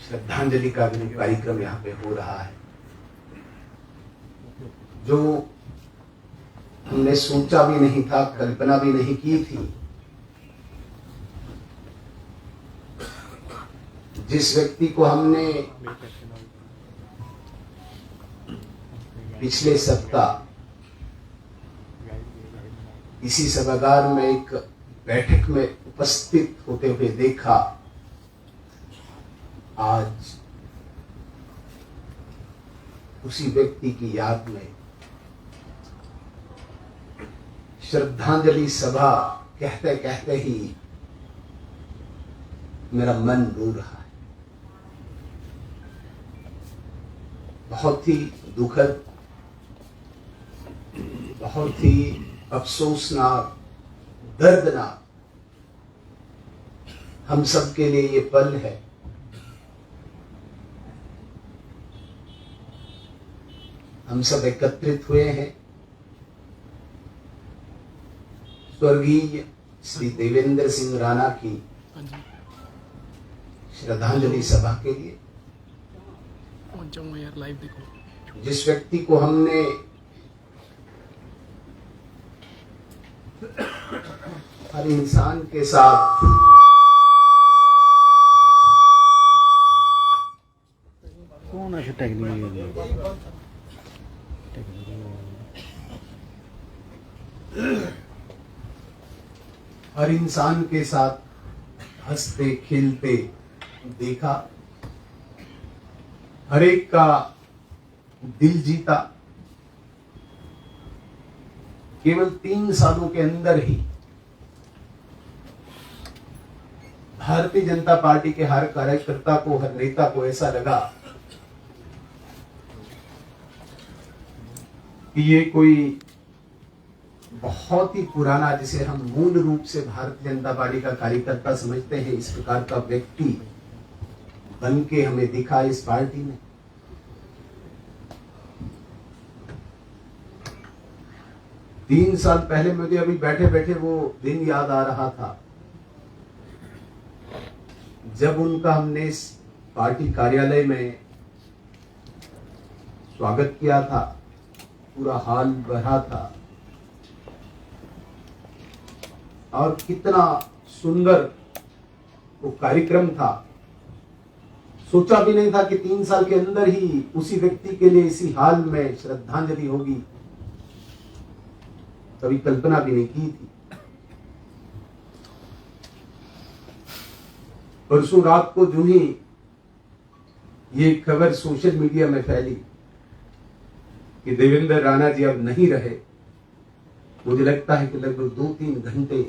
श्रद्धांजलि का भी कार्यक्रम यहाँ पे हो रहा है, जो हमने सोचा भी नहीं था, कल्पना भी नहीं की थी। जिस व्यक्ति को हमने पिछले सप्ताह इसी सभागार में एक बैठक में उपस्थित होते हुए देखा, आज उसी व्यक्ति की याद में श्रद्धांजलि सभा कहते कहते ही मेरा मन रो रहा है। बहुत ही दुखद, बहुत ही अफसोसनाक, दर्दनाक हम सब के लिए ये पल है। हम सब एकत्रित हुए हैं स्वर्गीय श्री देवेंद्र सिंह राणा की श्रद्धांजलि सभा के लिए। जिस व्यक्ति को हमने हर इंसान के साथ हर इंसान के साथ हंसते खेलते देखा, हर एक का दिल जीता। केवल 3 सालों के अंदर ही भारतीय जनता पार्टी के हर कार्यकर्ता को, हर नेता को ऐसा लगा कि ये कोई बहुत ही पुराना, जिसे हम मूल रूप से भारतीय जनता पार्टी का कार्यकर्ता समझते हैं, इस प्रकार का व्यक्ति बन के हमें दिखा इस पार्टी में। तीन साल पहले मुझे अभी बैठे बैठे वो दिन याद आ रहा था जब उनका हमने इस पार्टी कार्यालय में स्वागत किया था। पूरा हॉल भरा था और कितना सुंदर वो कार्यक्रम था। सोचा भी नहीं था कि 3 साल के अंदर ही उसी व्यक्ति के लिए इसी हॉल में श्रद्धांजलि होगी, कभी कल्पना भी नहीं की थी। परसों रात को जो ही ये खबर सोशल मीडिया में फैली कि देवेंद्र राणा जी अब नहीं रहे, मुझे लगता है कि लगभग 2-3 घंटे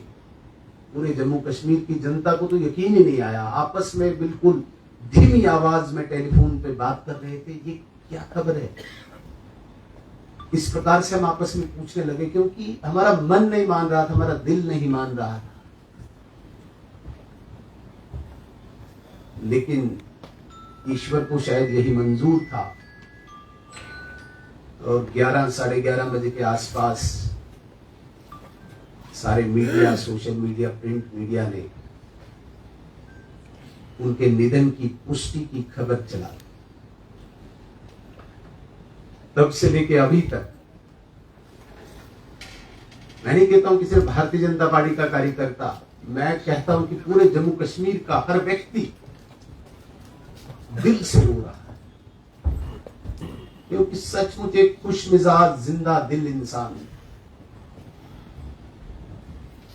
पूरे जम्मू कश्मीर की जनता को तो यकीन ही नहीं आया। आपस में बिल्कुल धीमी आवाज में टेलीफोन पे बात कर रहे थे, ये क्या खबर है। इस प्रकार से हम आपस में पूछने लगे, क्योंकि हमारा मन नहीं मान रहा था, हमारा दिल नहीं मान रहा था। लेकिन ईश्वर को शायद यही मंजूर था और 11-11:30 बजे के आसपास सारे media, social media, print media ने उनके निधन की पुष्टि की खबर चला। तब से लेके अभी तक मैं नहीं कहता हूं कि सिर्फ भारतीय जनता पार्टी का कार्यकर्ता, मैं कहता हूं कि पूरे जम्मू कश्मीर का हर व्यक्ति दिल से रो रहा है, क्योंकि सचमुच एक खुश मिजाज, जिंदा दिल इंसान है।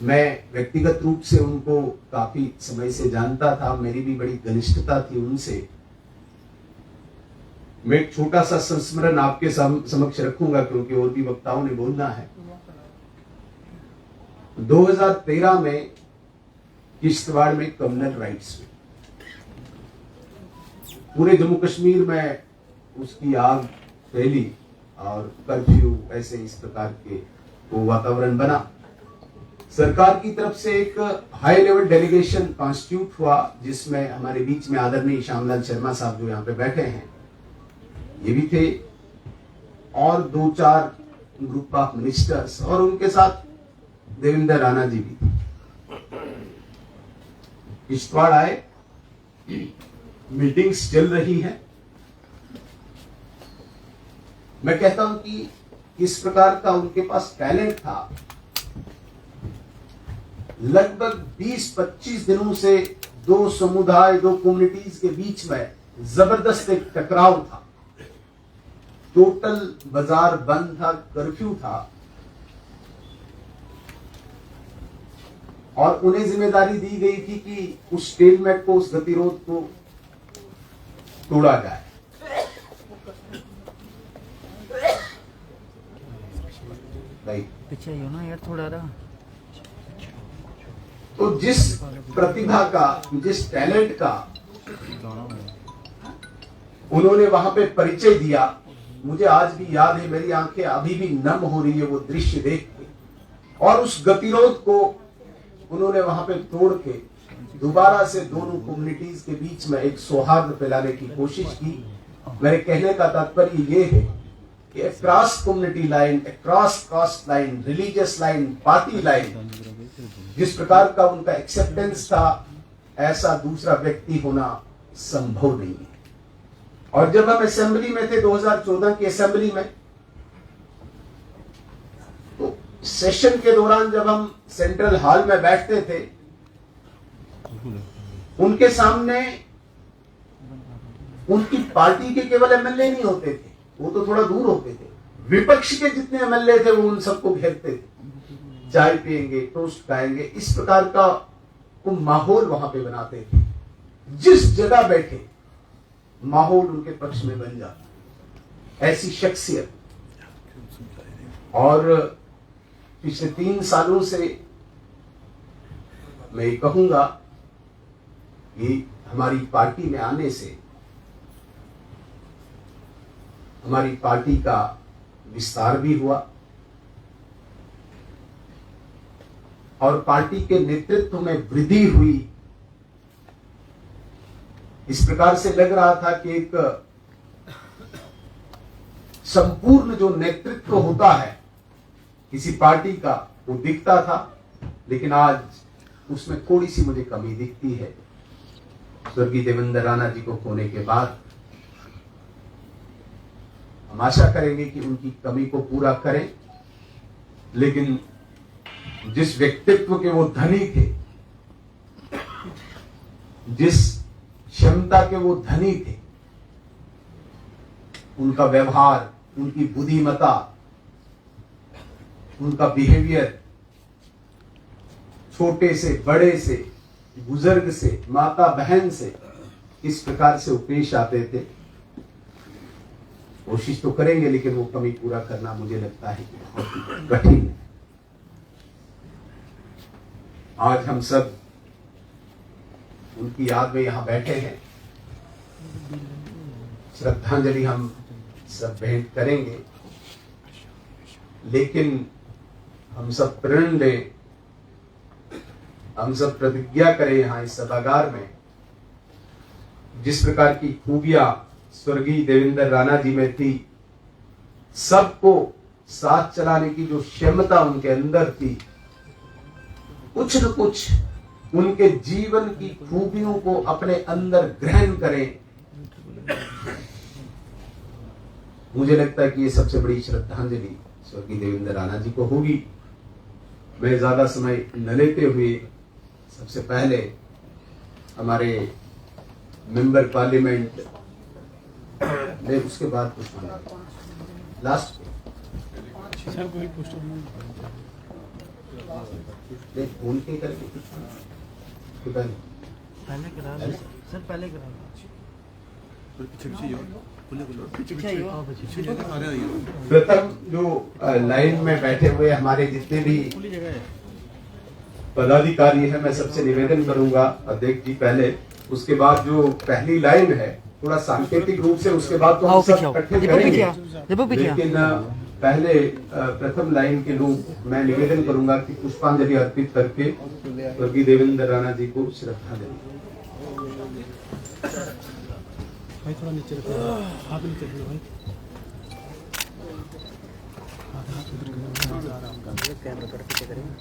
मैं व्यक्तिगत रूप से उनको काफी समय से जानता था, मेरी भी बड़ी घनिष्ठता थी उनसे। मैं एक छोटा सा संस्मरण आपके समक्ष रखूंगा, क्योंकि और भी वक्ताओं ने बोलना है। 2013 में किश्तवाड़ में कम्युनल राइट्स में पूरे जम्मू कश्मीर में उसकी आग फैली और कर्फ्यू, ऐसे इस प्रकार के वो वातावरण बना। सरकार की तरफ से एक हाई लेवल डेलीगेशन कॉन्स्टिट्यूट हुआ, जिसमें हमारे बीच में आदरणीय श्यामलाल शर्मा साहब जो यहाँ पे बैठे हैं ये भी थे, और 2-4 ग्रुप ऑफ मिनिस्टर्स, और उनके साथ देवेंद्र राणा जी भी थे। किश्तवाड़ आए मीटिंग्स चल रही हैं। मैं कहता हूं कि इस प्रकार का उनके पास टैलेंट था। लगभग 20-25 दिनों से दो समुदाय, दो कम्युनिटीज के बीच में जबरदस्त एक टकराव था। टोटल बाजार बंद था, कर्फ्यू था, और उन्हें जिम्मेदारी दी गई थी कि उस स्टेलमेट को, उस गतिरोध को तोड़ा जाए। पीछे हो ना यार थोड़ा रहा। तो जिस प्रतिभा का, जिस टैलेंट का उन्होंने वहां पे परिचय दिया, मुझे आज भी याद है, मेरी आंखें अभी भी नम हो रही है वो दृश्य देख के। और उस गतिरोध को उन्होंने वहां पे तोड़ के दोबारा से दोनों कम्युनिटीज के बीच में एक सौहार्द फैलाने की कोशिश की। मेरे कहने का तात्पर्य ये है कि across community line, across cast line, religious line, party line, जिस प्रकार का उनका एक्सेप्टेंस था, ऐसा दूसरा व्यक्ति होना संभव नहीं है। और जब हम असेंबली में थे, 2014 की असेंबली में, तो सेशन के दौरान जब हम सेंट्रल हॉल में बैठते थे, उनके सामने उनकी पार्टी के केवल एमएलए नहीं होते थे, वो तो थोड़ा दूर होते थे, विपक्ष के जितने एमएलए थे वो उन सबको घेरते थे, चाय पिएंगे, टोस्ट खाएंगे, इस प्रकार का वो माहौल वहां पे बनाते थे। जिस जगह बैठे माहौल उनके पक्ष में बन जाता, ऐसी शख्सियत। और पिछले 3 सालों से मैं ये कहूंगा कि हमारी पार्टी में आने से हमारी पार्टी का विस्तार भी हुआ और पार्टी के नेतृत्व में वृद्धि हुई। इस प्रकार से लग रहा था कि एक संपूर्ण जो नेतृत्व होता है किसी पार्टी का, वो दिखता था, लेकिन आज उसमें थोड़ी सी मुझे कमी दिखती है। स्वर्गीय देवेंद्र राणा जी को खोने के बाद हम आशा करेंगे कि उनकी कमी को पूरा करें, लेकिन जिस व्यक्तित्व के वो धनी थे, जिस क्षमता के वो धनी थे, उनका व्यवहार, उनकी बुद्धिमत्ता, उनका बिहेवियर, छोटे से बड़े से, बुजुर्ग से, माता बहन से इस प्रकार से वो पेश आते थे। कोशिश तो करेंगे, लेकिन वो कमी पूरा करना मुझे लगता है कि बहुत कठिन है। आज हम सब उनकी याद में यहां बैठे हैं, श्रद्धांजलि हम सब भेंट करेंगे, लेकिन हम सब प्रण लें, हम सब प्रतिज्ञा करें यहां इस सभागार में, जिस प्रकार की खूबियां स्वर्गीय देवेंद्र राणा जी में थी, सबको साथ चलाने की जो क्षमता उनके अंदर थी, कुछ न कुछ उनके जीवन की खूबियों को अपने अंदर ग्रहण करें। मुझे लगता है कि ये सबसे बड़ी श्रद्धांजलि स्वर्गीय देवेंद्र राणा जी को होगी। मैं ज्यादा समय न लेते हुए सबसे पहले हमारे मेंबर पार्लियामेंट ने, उसके बाद कुछ लास्ट सर कोई पोस्टर फोन पे करेंगे पहले करा लो सर, पहले करा लो। प्रथम जो लाइन में बैठे हुए हमारे जितने भी पदाधिकारी हैं, मैं सबसे निवेदन करूंगा, अध्यक्ष जी पहले, उसके बाद जो पहली लाइन है थोड़ा सांकेतिक रूप से, उसके बाद तो हम सब इकट्ठे करेंगे, लेकिन पहले प्रथम लाइन के लोग मैं निवेदन करूंगा कि पुष्पांजलि अर्पित करके स्वर्गीय देवेंद्र राणा जी को श्रद्धांजलि। भाई थोड़ा नीचे रखो, हाथ नीचे रखो भाई, हाथ उधर करो, आराम कर, कैमरा पर पीछे करेंगे।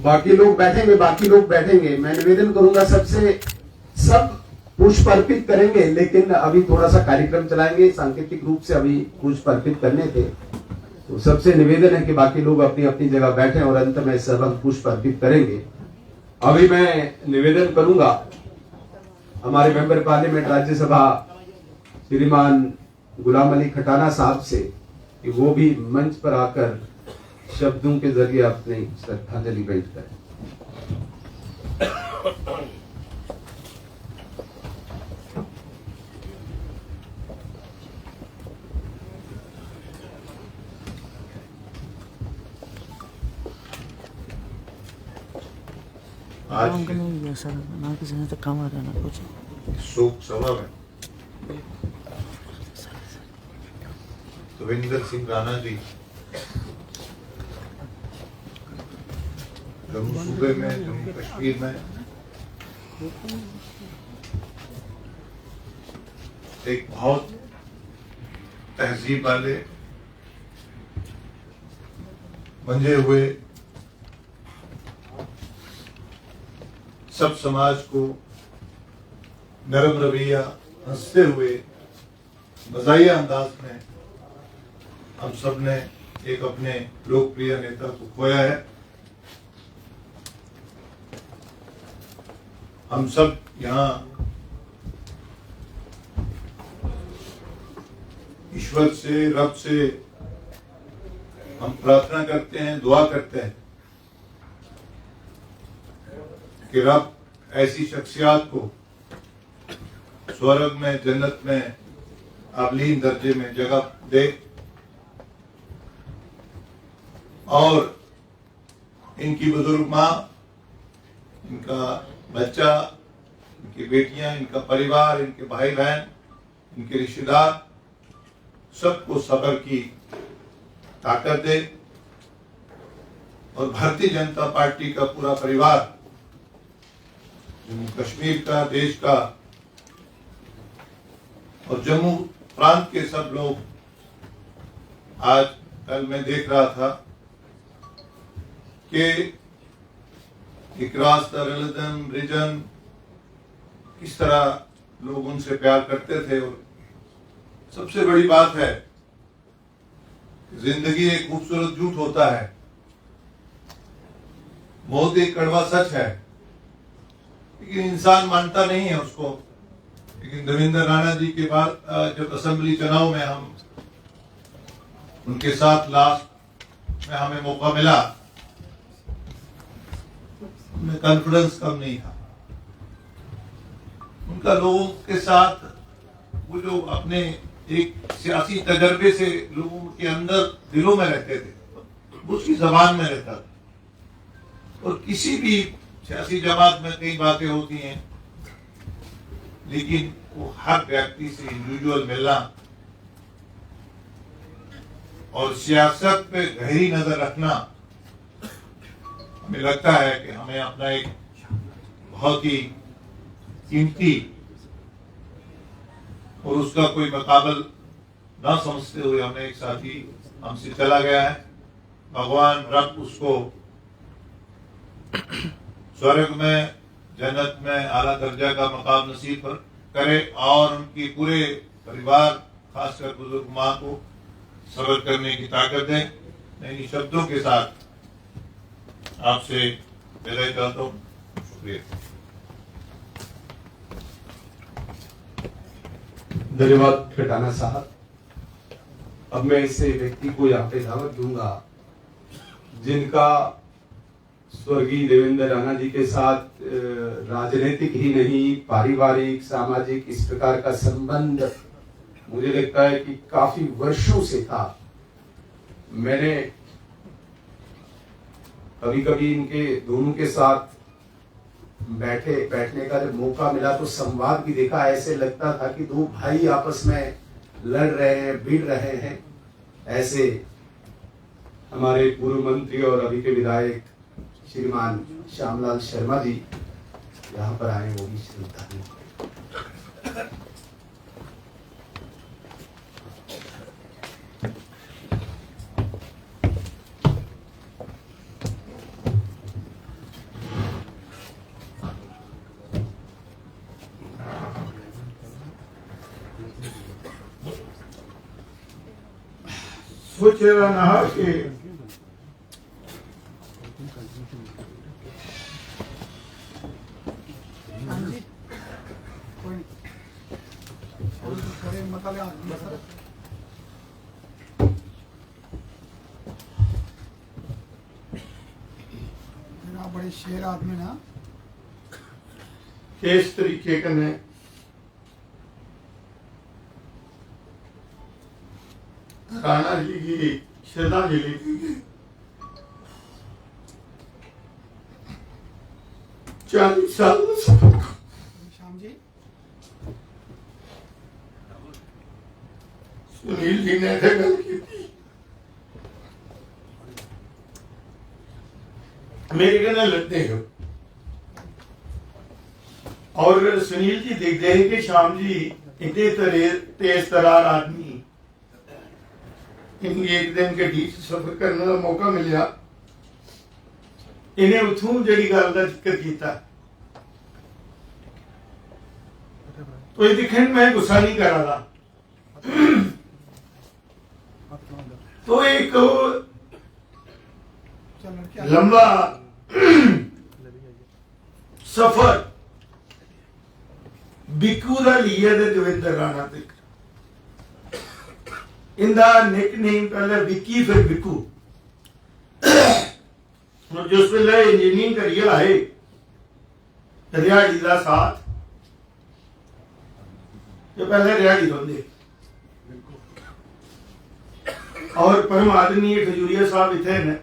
बाकी लोग बैठेंगे। मैं निवेदन करूंगा सबसे, सब पुष्प अर्पित करेंगे, लेकिन अभी थोड़ा सा कार्यक्रम चलाएंगे। सांकेतिक रूप से अभी पुष्प अर्पित करने थे, तो सबसे निवेदन है कि बाकी लोग अपनी अपनी जगह बैठें और अंत में सब हम पुष्प अर्पित करेंगे। अभी मैं निवेदन करूंगा हमारे मेंबर पार्लियामेंट राज्यसभा श्रीमान गुलाम अली खटाना साहब से कि वो भी मंच पर आकर शब्दों के जरिए अपनी श्रद्धांजलि भेंट करें। आज काम का नहीं गया सर, ना किसी ने तो काम आ रहा ना कुछ। शोक सभा में देवेंद्र सिंह राणा जी जम्मू सूबे में, जम्मू कश्मीर में एक बहुत तहजीब वाले मंजे हुए, सब समाज को नरम रवैया, हंसते हुए मजाहिया अंदाज में हम सब ने एक अपने लोकप्रिय नेता को खोया है। हम सब यहाँ ईश्वर से, रब से हम प्रार्थना करते हैं, दुआ करते हैं कि रब ऐसी शख्सियत को स्वर्ग में, जन्नत में, आबलीन दर्जे में जगह दे और इनकी बुजुर्ग माँ, इनका बच्चा, इनकी बेटियां, इनका परिवार, इनके भाई बहन, इनके रिश्तेदार, सबको सब्र की ताकत दे और भारतीय जनता पार्टी का पूरा परिवार, जम्मू कश्मीर का, देश का और जम्मू प्रांत के सब लोग, आज कल मैं देख रहा था कि एक रास्ता रिजन किस तरह लोग उनसे प्यार करते थे। और सबसे बड़ी बात है, जिंदगी एक खूबसूरत झूठ होता है, मौत एक कड़वा सच है, लेकिन इंसान मानता नहीं है उसको। लेकिन देवेंद्र राणा जी के बाद जब असेंबली चुनाव में हम उनके साथ लास्ट में हमें मौका मिला, उनमें कॉन्फिडेंस कम नहीं था। उनका लोगों के साथ वो जो अपने एक सियासी तजर्बे से लोगों के अंदर दिलों में रहते थे, उसकी जबान में रहता था। और किसी भी सियासी जमात में कई बातें होती हैं, लेकिन वो हर व्यक्ति से इंडिविजुअल मिलना और सियासत पे गहरी नजर रखना, हमें लगता है कि हमें अपना एक बहुत ही कीमती और उसका कोई मुकाबल ना समझते हुए हमें एक साथी हमसे चला गया है। भगवान रब उसको स्वर्ग में, जन्नत में आला दर्जा का मकाम नसीब करे और उनकी पूरे परिवार, खासकर बुजुर्ग माँ को सब्र करने की ताकत दे। मैं इन शब्दों के साथ आपसे विदाई चाहता हूँ। शुक्रिया। धन्यवाद खटाना साहब। अब मैं ऐसे व्यक्ति को यहाँ पे दावत दूंगा जिनका स्वर्गीय देवेंद्र राणा जी के साथ राजनीतिक ही नहीं, पारिवारिक, सामाजिक इस प्रकार का संबंध मुझे लगता है कि काफी वर्षों से था। मैंने कभी कभी इनके दोनों के साथ बैठने का जब मौका मिला तो संवाद भी देखा। ऐसे लगता था कि दो भाई आपस में लड़ रहे हैं, भिड़ रहे हैं। ऐसे हमारे पूर्व मंत्री और अभी के विधायक श्रीमान श्यामलाल शर्मा जी यहाँ पर आए, वो भी श्रद्धांजलि। सोच रहा कि बड़े शेर आदमी ना किस तरीके कन्नै राणा जी की श्रद्धांजलि दी गई। 40 साल का सफर श्याम जी सुनील जी ने गल की मेरे कन्नै लड़ते हो और सुनील जी देखते हैं कि श्याम जी इतने तेज तरार आदमी, इन्हें एक दिन गड्डी सफर करने का मौका मिला, इन्हें उथों जी गल का जिक्र किया तो ये दिखने मैं गुस्सा नहीं कर रहा था। तो एक लंबा सफर बिकू का लिया देवेंद्र राणा तक, इनका निक नेम पहले विक्की फिर बिकू। और जिस वेले इंजीनियरिंग करिए आए रिहाड़ी का साथ, जो पहले रिहाड़ी रोंदे और परम आदरणीय खजूरिया साहब इतने ने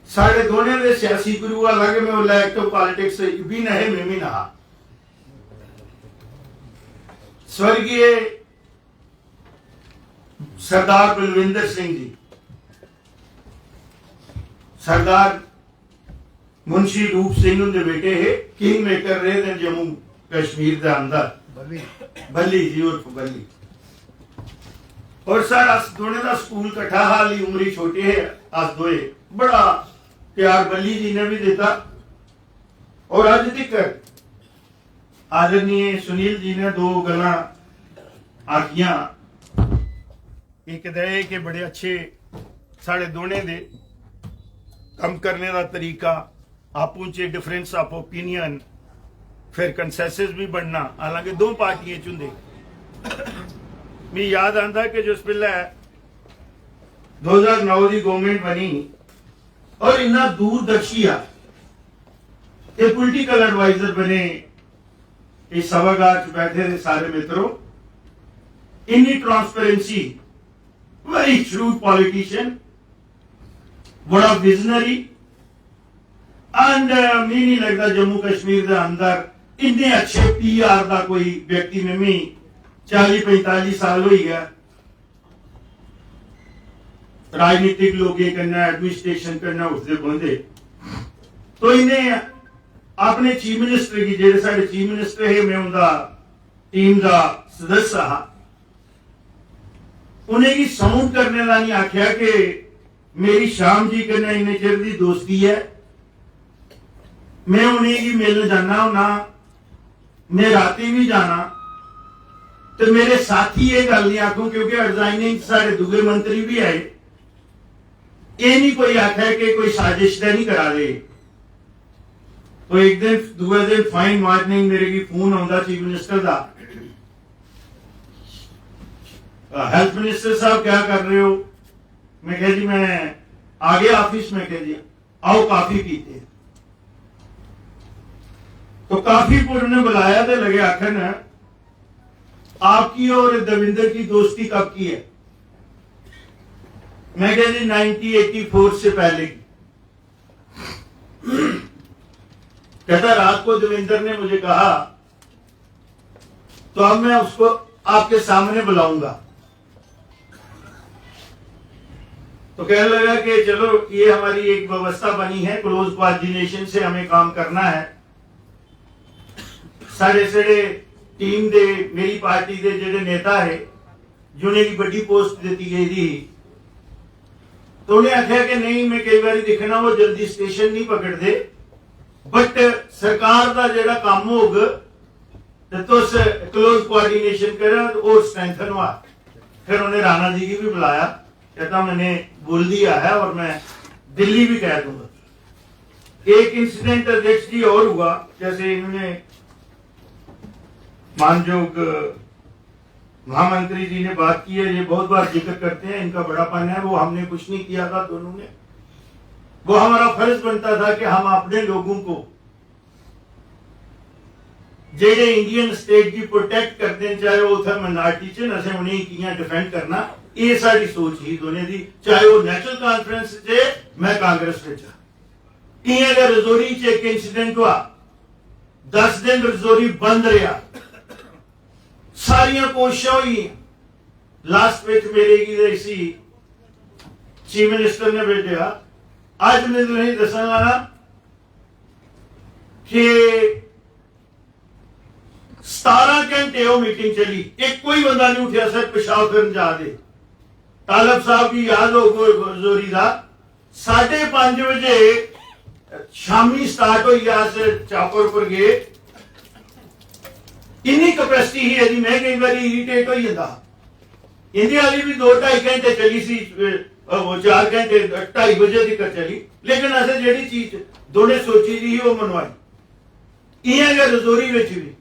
साढ़े दोनों के सियासी गुरु अलग में उल्ला एक्टिव पॉलिटिक्स भी नहे में भी नहा। स्वर्गीय सरदार बलविंदर सिंह जी, सरदार मुंशी रूप सिंह उनके बेटे है, किंग मेकर रहे थे जम्मू कश्मीर के अंदर, बल्ली जी उर्फ बल्ली। और सर अस दोनों का स्कूल कट्ठा, हाली उम्री छोटी है, अस दोए बड़ा प्यार बल्ली जी ने भी देता। और अज तक आदरणीय सुनील जी ने दो गल्लां आखियां, एक दे के बड़े अच्छे साढ़े दोने दे कम करने का तरीका, आपू च डिफरेंस ऑफ ओपीनियन, फिर कंसेंसस भी बनना, हालांकि दो पार्टियां चुंदे। मैं याद आता कि जिस वेले 2009 की गवर्नमेंट बनी और इन्ना दूरदर्शी आ, ये पॉलिटिकल एडवाइजर बने, इस सभागार च बैठे थे सारे मित्रों, इन्नी ट्रांसपेरेंसी, वेरी श्रूड पॉलिटिशियन, बड़ा विजनरी, एंड मी नहीं लगता जम्मू कश्मीर के अंदर इतने अच्छे पीआर का कोई व्यक्ति में भी 40-45 साल हो गया राजनीतिक लोग करना, एडमिनिस्ट्रेशन करना उससे बंदे। तो इन्हें अपने चीफ मिनिस्टर की, जेडे साडे चीफ मिनिस्टर है, मैं उनका टीम का सदस्य हा, उन्हें की साउंड करने का नहीं आख्या कि मेरी श्याम जी कन्नै इन्ने चिर दी दोस्ती है, मैं उन्हें की मिलने जाना होना, मैं राती भी जाना, तो मेरे साथी ये गल नहीं आखूं क्योंकि रिजाइनिंग साढ़े दूसरे मंत्री भी आए, ये नहीं कोई आख्या कि कोई साजिश नहीं करा दे। तो एक दिन दूसरे दिन फाइन मॉर्निंग मेरे की फोन आता चीफ मिनिस्टर का, हेल्थ मिनिस्टर साहब क्या कर रहे हो? मैं कह जी मैं आ गया ऑफिस में, कह दिया आओ काफी पीते हैं। तो काफी पर उन्होंने बुलाया तो लगे आखन आपकी और देवेंद्र की दोस्ती कब की है? मैं कह जी 1984 से पहले की। कहता रात को देवेंद्र ने मुझे कहा तो अब मैं उसको आपके सामने बुलाऊंगा। तो कहने लगा कि चलो ये हमारी एक व्यवस्था बनी है, क्लोज कोऑर्डिनेशन से हमें काम करना है। साढ़े साढ़े टीम दे मेरी पार्टी दे जेडे नेता है जिन्हें की बड़ी पोस्ट दी गई थी, तो उन्हें आख्या कि नहीं, मैं कई बार देखना वो जल्दी स्टेशन नहीं पकड़ते, बट सरकार का जेड़ा काम होग तो तुस क्लोज कोऑर्डिनेशन करें और स्ट्रेंथन हुआ। फिर उन्हें राणा जी की भी बुलाया, कहता मैंने बोल दिया है और मैं दिल्ली भी कह दूंगा। एक इंसिडेंट अध्यक्ष जी और हुआ, जैसे इन्होंने मानयोग महामंत्री जी ने बात की है, ये बहुत बार जिक्र करते हैं, इनका बड़ापन है, वो हमने कुछ नहीं किया था दोनों ने। वो हमारा फर्ज बनता था कि हम अपने लोगों को जेडे इंडियन स्टेट की प्रोटेक्ट करते हैं, चाहे वो उधर माइनॉरिटी च असें उन्हें कियां डिफेंड करना, ये सारी सोच ही दोनों दी। चाहे वो नेशनल कॉन्फ्रेंस से मैं कांग्रेस में इं अगर रजौरी च एक इंसिडेंट हुआ, 10 दिन रजौरी बंद रहा, सारिया कोशिशें हुई, लास्ट में मेरे की चीफ मिनिस्टर ने भेजा। आज मैं तुम्हें दसा लगा कि 17 घंटे वो मीटिंग चली, एक कोई बंदा नहीं उठा सर पेशाब करने जा दे। तालब साहब की याद हो जोरी का 5:30 बजे शामी स्टार्ट हो गया, चापर पर गए, इन्नी कैपेसिटी ही है जी, मैं कई बार इरीटेट हो जाता। इंडिया वाली भी 2-2.5 घंटे चली सी, 4 घंटे 2:30 बजे तक चली, लेकिन असें जेड़ी चीज दोने सोची थी वो मनवाई। इं अगर रजौरी में भी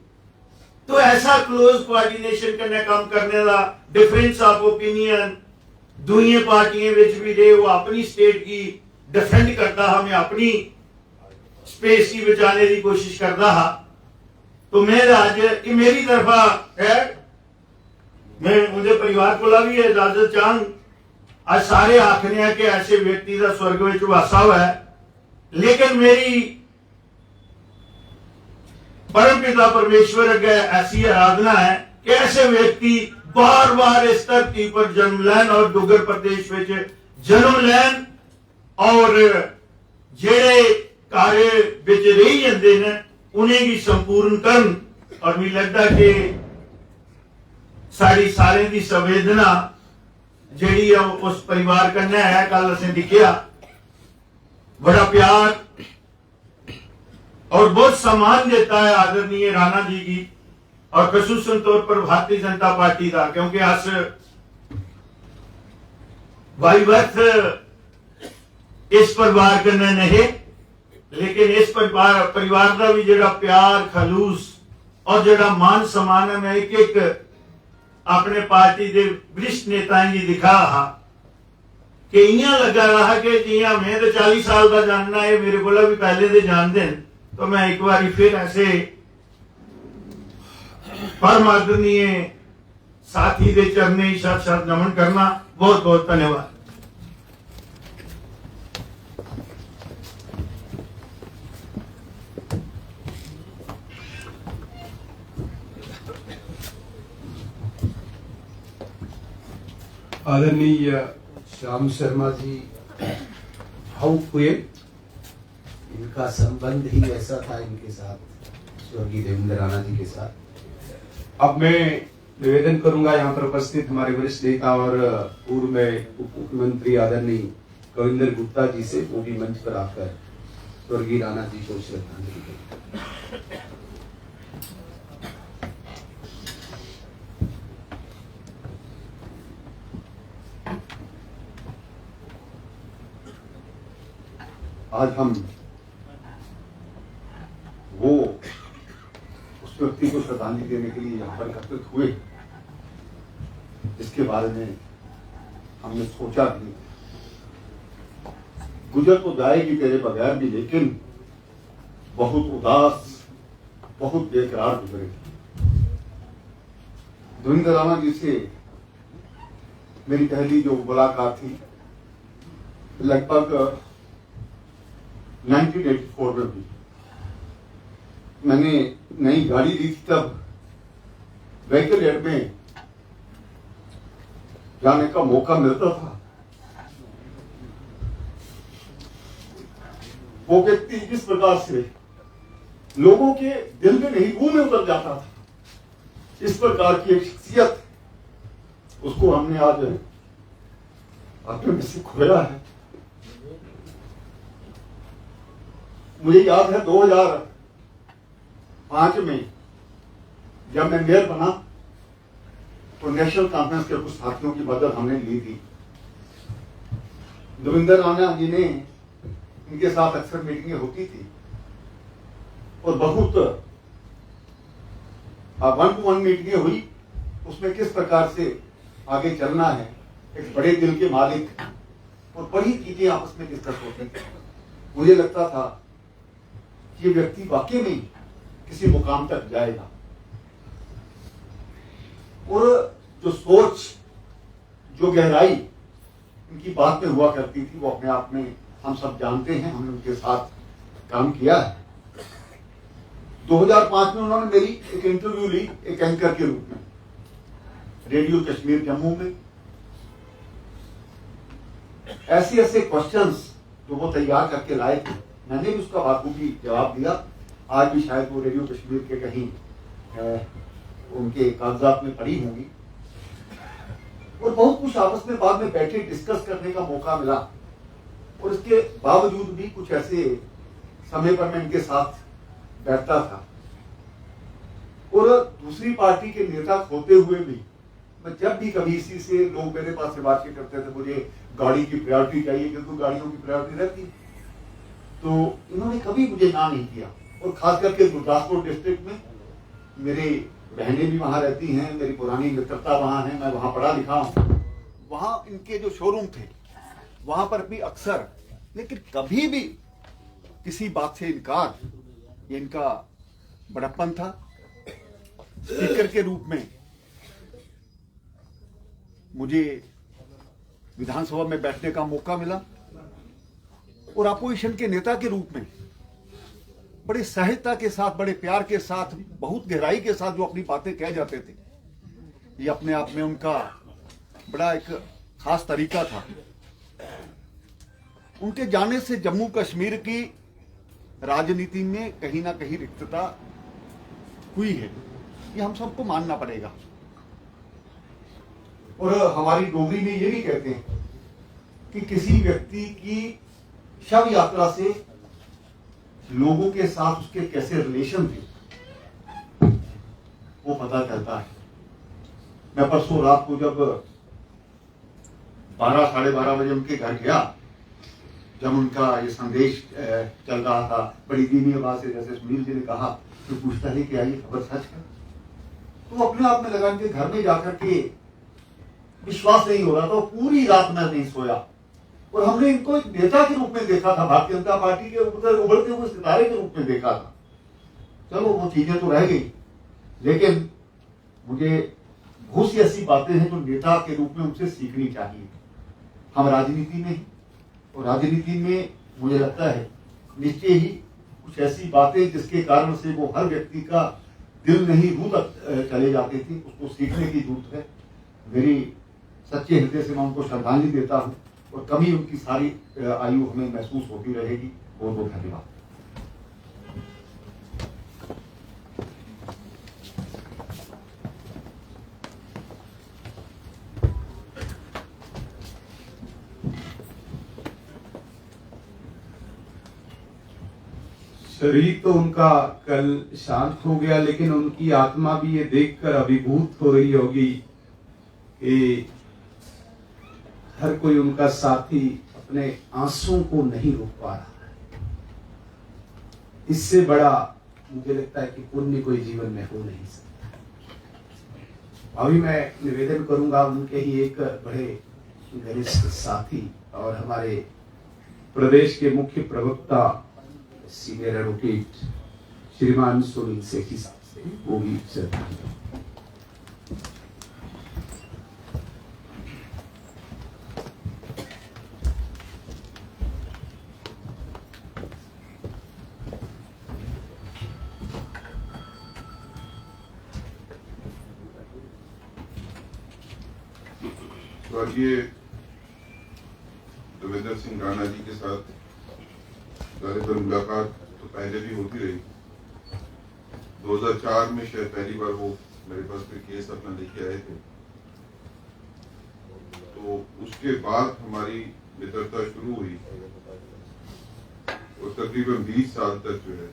तो ऐसा क्लोज कोऑर्डिनेशन करने काम करने का, डिफरेंस ऑफ ओपिनियन दुनिया पार्टियों में भी रहे, वो अपनी स्टेट की डिफेंड करता, हमें अपनी स्पेस की बचाने की कोशिश करता हा। तो मैं आज मेरी तरफा है, मैं मुझे परिवार को भी इजाजत चाहूं। आज सारे आखने कि ऐसे व्यक्ति का स्वर्ग में वासा हुआ है, लेकिन मेरी परम पिता परमेश्वर अगे ऐसी आराधना है कि ऐसे व्यक्ति बार बार इस धरती पर जन्म लैन और डुगर प्रदेश में जन्म लैन और जेड़े कार्य बिच रही जाते हैं उन्हें भी संपूर्ण करन। और मुझे लगता कि साड़ी सारे की संवेदना जेड़ी उस परिवार कन्नै है, कल असें दिखिया बड़ा प्यार और बहुत सम्मान देता है आदरणीय राणा जी की, और खसूसन तौर पर भारतीय जनता पार्टी का, क्योंकि अस वाईवथ इस परिवार कन्नै नहीं, लेकिन इस परिवार का भी जेड़ा प्यार खलूस और जेड़ा मान सम्मान है, मैं एक एक अपने पार्टी के वरिष्ठ नेताएं की दिखा हा कि इं लगा रहा कि जियां मैं तो 40 साल का जानना है, मेरे को भी पहले से जानते हैं। तो मैं एक बार फिर ऐसे परम आदरणीय साथी के चरणे शत शत नमन करना। बहुत बहुत धन्यवाद। आदरणीय श्याम शर्मा जी भावुक हुए, इनका संबंध ही ऐसा था इनके साथ, स्वर्गीय देवेंद्र राणा जी के साथ। अब मैं निवेदन करूंगा यहाँ पर उपस्थित हमारे वरिष्ठ नेता और पूर्व में उप मुख्यमंत्री आदरणीय कविंदर गुप्ता जी से, वो भी मंच पर आकर स्वर्गीय राणा जी को श्रद्धांजलि दें। आज हम वो उस व्यक्ति को श्रद्धांजलि देने के लिए यहाँ पर एकत्रित हुए जिसके बारे में हमने सोचा भी, गुजर तो जाएगी तेरे बगैर भी, लेकिन बहुत उदास बहुत बेकरार गुजरेगी। देवेंद्र राणा जी से मेरी पहली जो मुलाकात थी लगभग 1984 में भी, मैंने नई गाड़ी ली थी, तब व्हीकल एड में जाने का मौका मिलता था वो व्यक्ति जिस प्रकार से लोगों के दिल में नहीं रूह में उतर जाता था, इस प्रकार की एक शख्सियत, उसको हमने आज अपने में से खोया है। मुझे याद है 2005 में जब मैं मेयर बना तो नेशनल कॉन्फ्रेंस के कुछ साथियों की मदद हमने ली थी। देवेंद्र राणा जी ने, इनके साथ अक्सर मीटिंगें होती थी और बहुत 1-to-1 मीटिंगें हुई। उसमें किस प्रकार से आगे चलना है, एक बड़े दिल के मालिक, और बड़ी चीजें आपस में डिस्कस होती थी। मुझे लगता था कि ये व्यक्ति वाकई में किसी मुकाम तक जाएगा। और जो सोच, जो गहराई इनकी बात में हुआ करती थी, वो अपने आप में हम सब जानते हैं। हमने उनके साथ काम किया है। 2005 में उन्होंने मेरी एक इंटरव्यू ली, एक एंकर के रूप में, रेडियो कश्मीर जम्मू में। ऐसे ऐसे क्वेश्चंस जो वो तैयार करके लाए थे, मैंने भी उसका बाखूबी जवाब दिया। आज भी शायद वो रेडियो कश्मीर के कहीं उनके कागजात में पड़ी होंगी। और बहुत कुछ आपस में बाद में बैठे डिस्कस करने का मौका मिला। और इसके बावजूद भी कुछ ऐसे समय पर मैं इनके साथ बैठता था। और दूसरी पार्टी के नेता होते हुए भी मैं जब भी कभी इसी से लोग मेरे पास से बातचीत करते थे, मुझे गाड़ी की प्रायोरिटी चाहिए, क्योंकि गाड़ियों की प्रायोरिटी रहती, तो इन्होंने कभी मुझे ना नहीं किया। और खास करके गुरदासपुर डिस्ट्रिक्ट में मेरे बहनें भी वहां रहती हैं, मेरी पुरानी मित्रता वहां है, मैं वहां पढ़ा लिखा हूं। वहां इनके जो शोरूम थे वहां पर भी अक्सर, लेकिन कभी भी किसी बात से इनकार, ये इनका बड़प्पन था। स्पीकर के रूप में मुझे विधानसभा में बैठने का मौका मिला और अपोजिशन के नेता के रूप में बड़े सहजता के साथ, बड़े प्यार के साथ, बहुत गहराई के साथ जो अपनी बातें कह जाते थे, ये अपने आप में उनका बड़ा एक खास तरीका था। उनके जाने से जम्मू कश्मीर की राजनीति में कहीं ना कहीं रिक्तता हुई है, ये हम सबको मानना पड़ेगा। और हमारी डोगरी में ये भी कहते हैं कि किसी व्यक्ति की शव यात्रा से लोगों के साथ उसके कैसे रिलेशन थे वो पता चलता है। मैं परसों रात को जब 12-साढ़े 12 बजे उनके घर गया, जब उनका ये संदेश चल रहा था बड़ी धीमी आवाज से, जैसे सुनील जी ने कहा, तो पूछता है कि ये खबर सच है? तो अपने आप में लगा कि घर में जाकर के विश्वास नहीं हो रहा था। पूरी रात मैं नहीं सोया। और हमने इनको एक नेता के रूप में देखा था, भारतीय जनता पार्टी के उभरते हुए सितारे के रूप में देखा था। चलो वो चीजें तो रह गई, लेकिन मुझे बहुत सी ऐसी बातें हैं जो नेता के रूप में उनसे सीखनी चाहिए। हम राजनीति में, और राजनीति में मुझे लगता है निश्चय ही कुछ ऐसी बातें जिसके कारण से वो हर व्यक्ति का दिल नहीं रूह तक चले जाते थे, उसको सीखने की जरूरत है। मेरी सच्चे हृदय से मैं उनको श्रद्धांजलि देता हूँ, और कभी उनकी सारी आयु हमें महसूस होती रहेगी। बहुत बहुत धन्यवाद। शरीर तो उनका कल शांत हो गया, लेकिन उनकी आत्मा भी ये देखकर अभिभूत हो रही होगी कि हर कोई उनका साथी अपने आंसुओं को नहीं रोक पा रहा है। इससे बड़ा मुझे लगता है कि पुण्य कोई जीवन में हो नहीं सकता। अभी मैं निवेदन करूंगा उनके ही एक बड़े घनिष्ठ साथी और हमारे प्रदेश के मुख्य प्रवक्ता सीनियर एडवोकेट श्रीमान सुनील सेठी साहब से, वो भी श्रद्धांजलि। स्वर्गीय देवेंद्र सिंह राणा जी के साथ गालिबन मुलाकात तो पहले भी होती रही। 2004 में शायद पहली बार वो मेरे पास कोई केस अपना लेके आए थे, तो उसके बाद हमारी मित्रता शुरू हुई और तकरीबन 20 साल तक जो है,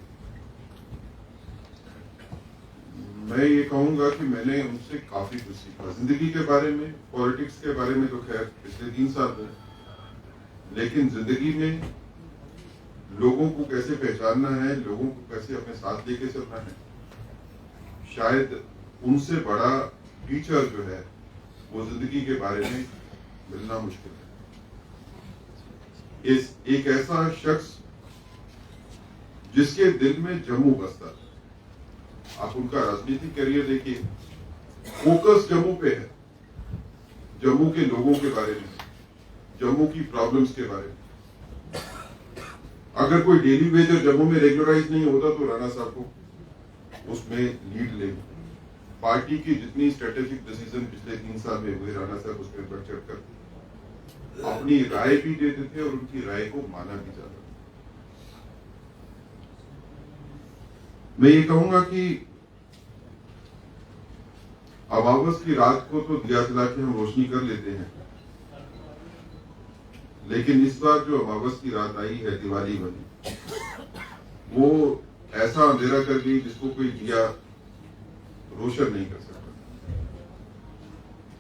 मैं ये कहूंगा कि मैंने उनसे काफी कुछ सीखा जिंदगी के बारे में। पॉलिटिक्स के बारे में तो खैर पिछले 3 साल में, लेकिन जिंदगी में लोगों को कैसे पहचानना है, लोगों को कैसे अपने साथ लेके चलना है, शायद उनसे बड़ा टीचर जो है वो जिंदगी के बारे में मिलना मुश्किल है। एक ऐसा शख्स जिसके दिल में जम्मू बसता है, आप उनका राजनीतिक करियर देखिए, फोकस जम्मू पे है, जम्मू के लोगों के बारे में, जम्मू की प्रॉब्लम्स के बारे में। अगर कोई डेली वेजर जम्मू में रेगुलराइज नहीं होता तो राणा साहब को उसमें लीड ले। पार्टी की जितनी स्ट्रेटेजिक डिसीजन पिछले 3 साल में हुए, राणा साहब उसमें बढ़ चढ़ कर अपनी राय भी देते थे और उनकी राय को माना भी जाता। मैं ये कहूंगा कि अमावस की रात को तो दिया जला के हम रोशनी कर लेते हैं, लेकिन इस बार जो अमावस की रात आई है दिवाली वाली, वो ऐसा अंधेरा कर गई जिसको कोई दिया रोशन नहीं कर सकता।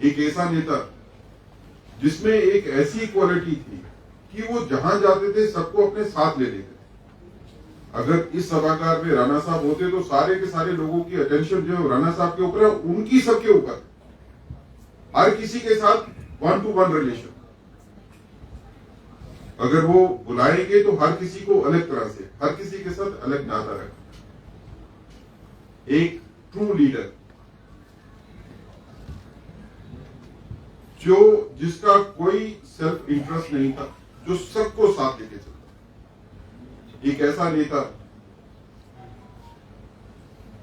एक ऐसा नेता जिसमें एक ऐसी क्वालिटी थी कि वो जहां जाते थे सबको अपने साथ ले लेते। अगर इस सभागार में राणा साहब होते तो सारे के सारे लोगों की अटेंशन जो है राणा साहब के ऊपर है, उनकी सबके ऊपर, हर किसी के साथ 1-to-1 रिलेशन। अगर वो बुलाएंगे तो हर किसी को अलग तरह से, हर किसी के साथ अलग नाता रखा। एक ट्रू लीडर जिसका कोई सेल्फ इंटरेस्ट नहीं था, जो सबको साथ लेके चलता। एक ऐसा नेता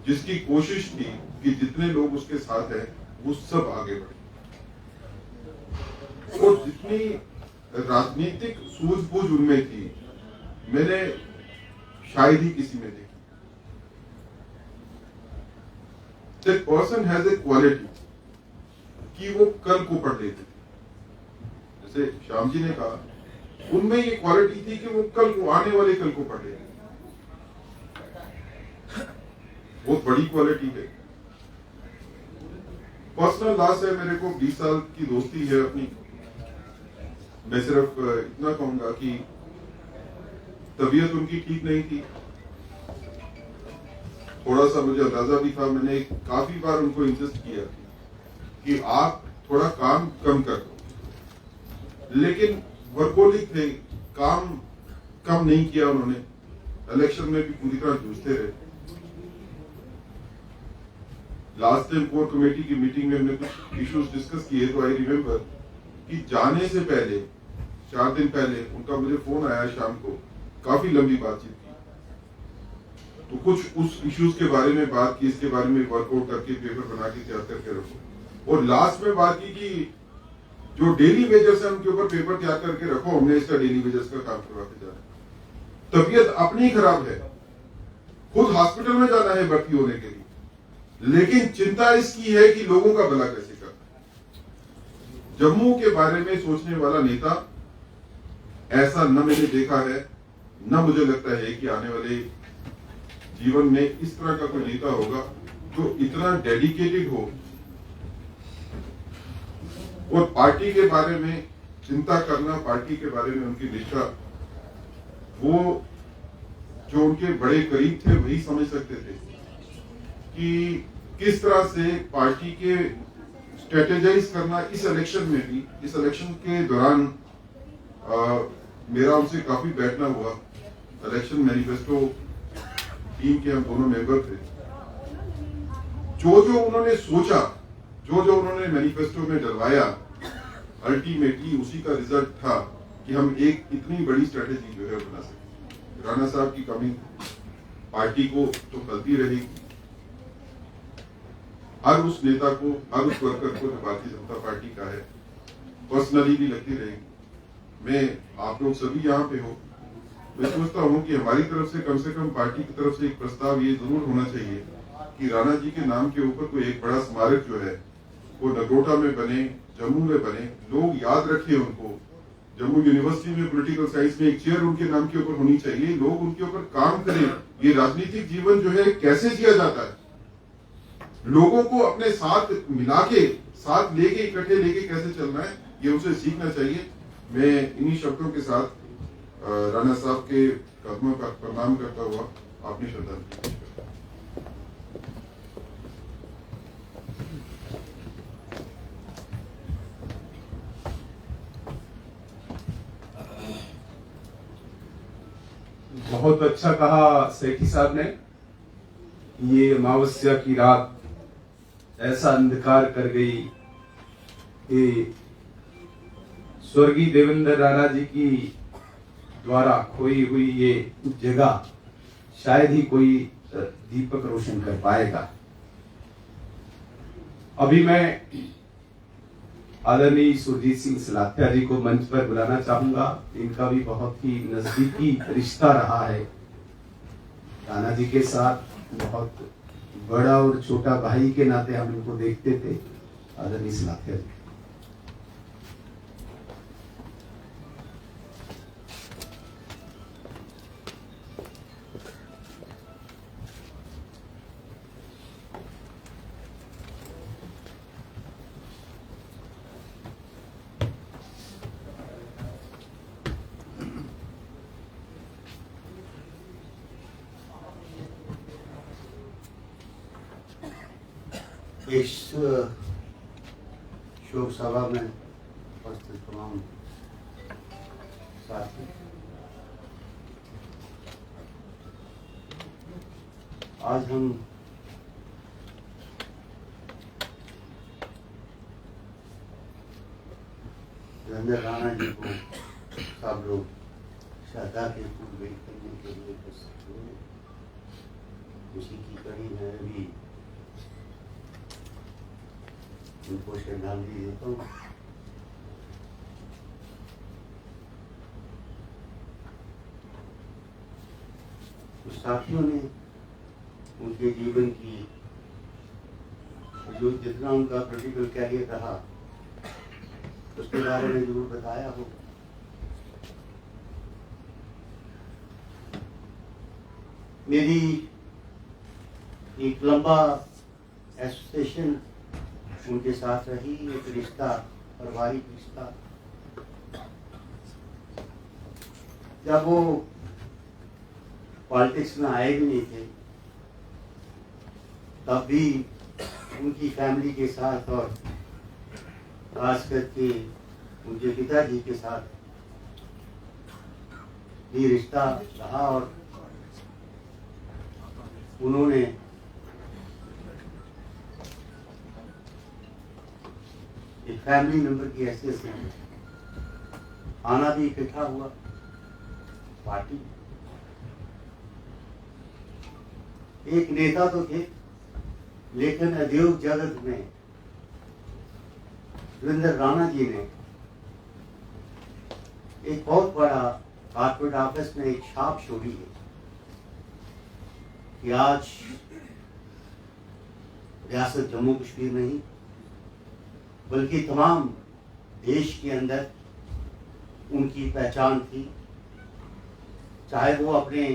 जिसकी कोशिश थी कि जितने लोग उसके साथ हैं वो सब आगे बढ़े, और जितनी राजनीतिक सूझबूझ उनमें थी मैंने शायद ही किसी में देखी। That person has a quality कि वो कल को पढ़ लेते थे। जैसे श्याम जी ने कहा, उनमें ये क्वालिटी थी कि वो कल को, आने वाले कल को पढ़ लेते। बहुत बड़ी क्वालिटी है। पर्सनल लॉस है मेरे को, 20 साल की दोस्ती है अपनी। मैं सिर्फ इतना कहूंगा कि तबीयत उनकी ठीक नहीं थी, थोड़ा सा मुझे अंदाजा भी था। मैंने काफी बार उनको इंसिस्ट किया कि आप थोड़ा काम कम कर दो, लेकिन वर्कोलिक थे, काम कम नहीं किया उन्होंने। इलेक्शन में भी पूरी तरह जूझते रहे। लास्ट टाइम कोर कमेटी की मीटिंग में हमने कुछ इश्यूज डिस्कस किए, तो आई रिमेम्बर कि जाने से पहले 4 दिन पहले उनका मुझे फोन आया शाम को, काफी लंबी बातचीत की, तो कुछ उस इश्यूज के बारे में बात की, इसके बारे में वर्कआउट करके पेपर बना के तैयार करके रखो, और लास्ट में बात की कि जो डेली वेजर्स है उनके ऊपर पेपर तैयार करके रखो, हमने इसका डेली वेजर्स का काम करवाते जाना। तबीयत अपनी खराब है, खुद हॉस्पिटल में जाना है भर्ती होने के लिए, लेकिन चिंता इसकी है कि लोगों का भला कैसे करना। जम्मू के बारे में सोचने वाला नेता ऐसा न मैंने देखा है, न मुझे लगता है कि आने वाले जीवन में इस तरह का कोई नेता होगा जो इतना डेडिकेटेड हो और पार्टी के बारे में चिंता करना, पार्टी के बारे में उनकी निष्ठा, वो जो उनके बड़े करीब थे वही समझ सकते थे कि किस तरह से पार्टी के स्ट्रेटेजाइज करना। इस इलेक्शन में भी, इस इलेक्शन के दौरान मेरा उनसे काफी बैठना हुआ। इलेक्शन मैनिफेस्टो टीम के हम दोनों मेंबर थे। जो उन्होंने सोचा, जो उन्होंने मैनिफेस्टो में डलवाया, अल्टीमेटली उसी का रिजल्ट था कि हम एक इतनी बड़ी स्ट्रेटेजी जो है बना सके। राणा साहब की कमी पार्टी को तो खलती रहेगी, हर उस नेता को, हर उस वर्कर को जो भारतीय जनता पार्टी का है, पर्सनली भी लगती रहेगी। मैं, आप लोग सभी यहाँ पे हो, मैं सोचता हूँ कि हमारी तरफ से कम पार्टी की तरफ से एक प्रस्ताव ये जरूर होना चाहिए कि राणा जी के नाम के ऊपर कोई एक बड़ा स्मारक जो है वो नगरोटा में बने, जम्मू में बने, लोग याद रखें उनको। जम्मू यूनिवर्सिटी में पॉलिटिकल साइंस में एक चेयर उनके नाम के ऊपर होनी चाहिए, लोग उनके ऊपर काम करें। ये राजनीतिक जीवन जो है कैसे जिया जाता है, लोगों को अपने साथ मिला के, साथ लेके, इकट्ठे लेके कैसे चलना है, ये उनसे सीखना चाहिए। मैं इन्हीं शब्दों के साथ राणा साहब के कदमों का प्रणाम करता हुआ अपनी श्रद्धांजलि पेश करता हूं। बहुत अच्छा कहा सेठी साहब ने। ये अमावस्या की रात ऐसा अंधकार कर गई कि स्वर्गीय देवेंद्र राणा जी की द्वारा खोई हुई ये जगह शायद ही कोई दीपक रोशन कर पाएगा। अभी मैं आदरणीय सुरजीत सिंह सलाथिया जी को मंच पर बुलाना चाहूंगा। इनका भी बहुत ही नजदीकी रिश्ता रहा है राणा जी के साथ। बहुत बड़ा और छोटा भाई के नाते हम इनको देखते थे। आदरणीय सलाथिया जी। इस शोक सभा में उपस्थित तमाम साथी, आज हम देवेंद्र राणा जी को सब लोग श्रद्धा के फूल भेंट करने के लिए उपस्थित हुए। उसी की कड़ी में अभी उनको श्रद्धांजलि देता हूँ। तो साथियों ने उनके जीवन की जो जितना उनका पॉलिटिकल कैरियर रहा उसके बारे में जरूर बताया हो। मेरी एक लंबा एसोसिएशन उनके साथ रही, एक रिश्ता, पारिवारिक रिश्ता। जब वो पॉलिटिक्स में आए भी नहीं थे तब भी उनकी फैमिली के साथ और खास करके उनके पिताजी के साथ भी रिश्ता रहा और उन्होंने एक फैमिली मेंबर की हैसियत से आना भी इकट्ठा हुआ पार्टी। एक नेता तो थे लेकिन उद्योग जगत में देवेंद्र राणा जी ने एक बहुत बड़ा कॉर्पोरेट ऑफिस में एक छाप छोड़ी है कि आज रियासत जम्मू कश्मीर नहीं बल्कि तमाम देश के अंदर उनकी पहचान थी। चाहे वो अपने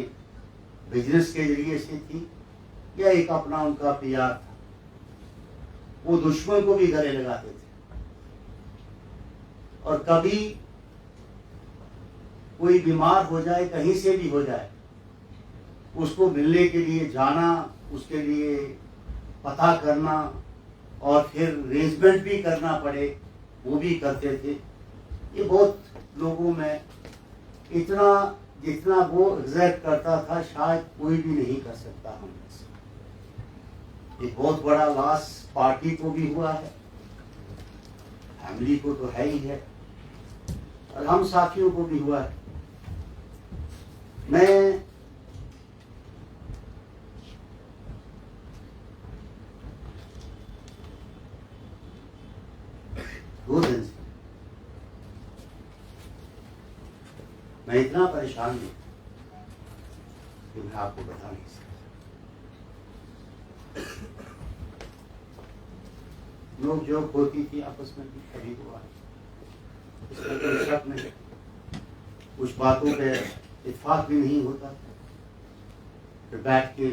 बिजनेस के जरिए से थी या एक अपना उनका प्यार था। वो दुश्मन को भी गले लगाते थे और कभी कोई बीमार हो जाए, कहीं से भी हो जाए, उसको मिलने के लिए जाना, उसके लिए पता करना और फिर अरेंजमेंट भी करना पड़े, वो भी करते थे। ये बहुत लोगों में इतना जितना वो एग्जैक्ट करता था शायद कोई भी नहीं कर सकता हम से। एक बहुत बड़ा लॉस पार्टी को भी हुआ है, फैमिली को तो है ही है और हम साथियों को भी हुआ है। मैं दो दिन से मैं इतना परेशान हूं आपको बता नहीं सकता। नोक जोक होती थी आपस में भी, कभी हुआ, इसमें कोई शक नहीं। कुछ बातों पे इत्तेफाक भी नहीं होता, फिर बैठ के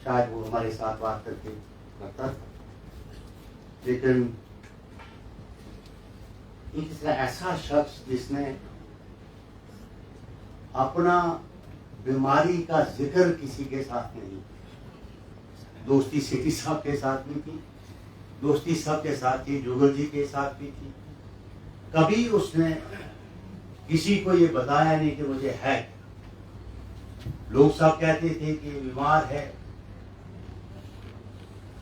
शायद वो हमारे साथ बात करके करता था। लेकिन एक ऐसा शख्स जिसने अपना बीमारी का जिक्र किसी के साथ नहीं, दोस्ती सिटी साहब के साथ भी की, दोस्ती सबके साथ थी, जुगल जी के साथ भी थी। कभी उसने किसी को ये बताया नहीं कि मुझे है। लोग सब कहते थे कि बीमार है,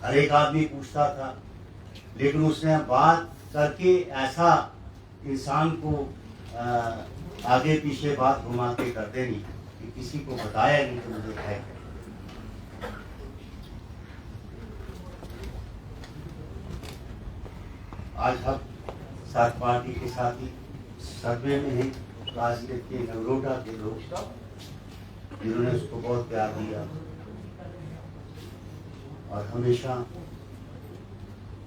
हर एक आदमी पूछता था, लेकिन उसने बात करके ऐसा इंसान को आगे पीछे बात घुमा के कर देनी कि किसी को बताया नहीं कि मुझे है। आज हम साथ पार्टी के साथ ही सर्वे में हैं, राजनीति के नगरोटा के लोग जिन्होंने उसको बहुत प्यार दिया और हमेशा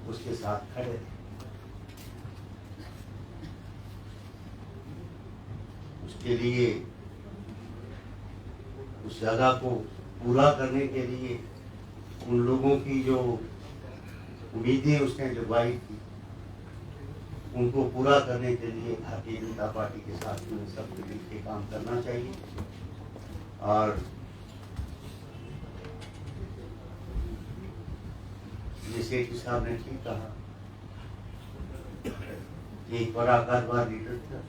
उसके साथ खड़े थे। उसके लिए, उस जगह को पूरा करने के लिए, उन लोगों की जो उम्मीदें उसने जगवाई थी, उनको पूरा करने के लिए भारतीय जनता पार्टी के साथ में सबको मिलकर काम करना चाहिए। और जैसे कि साहब ने ठीक कहा, एक बड़ा कारोबार लीडर था,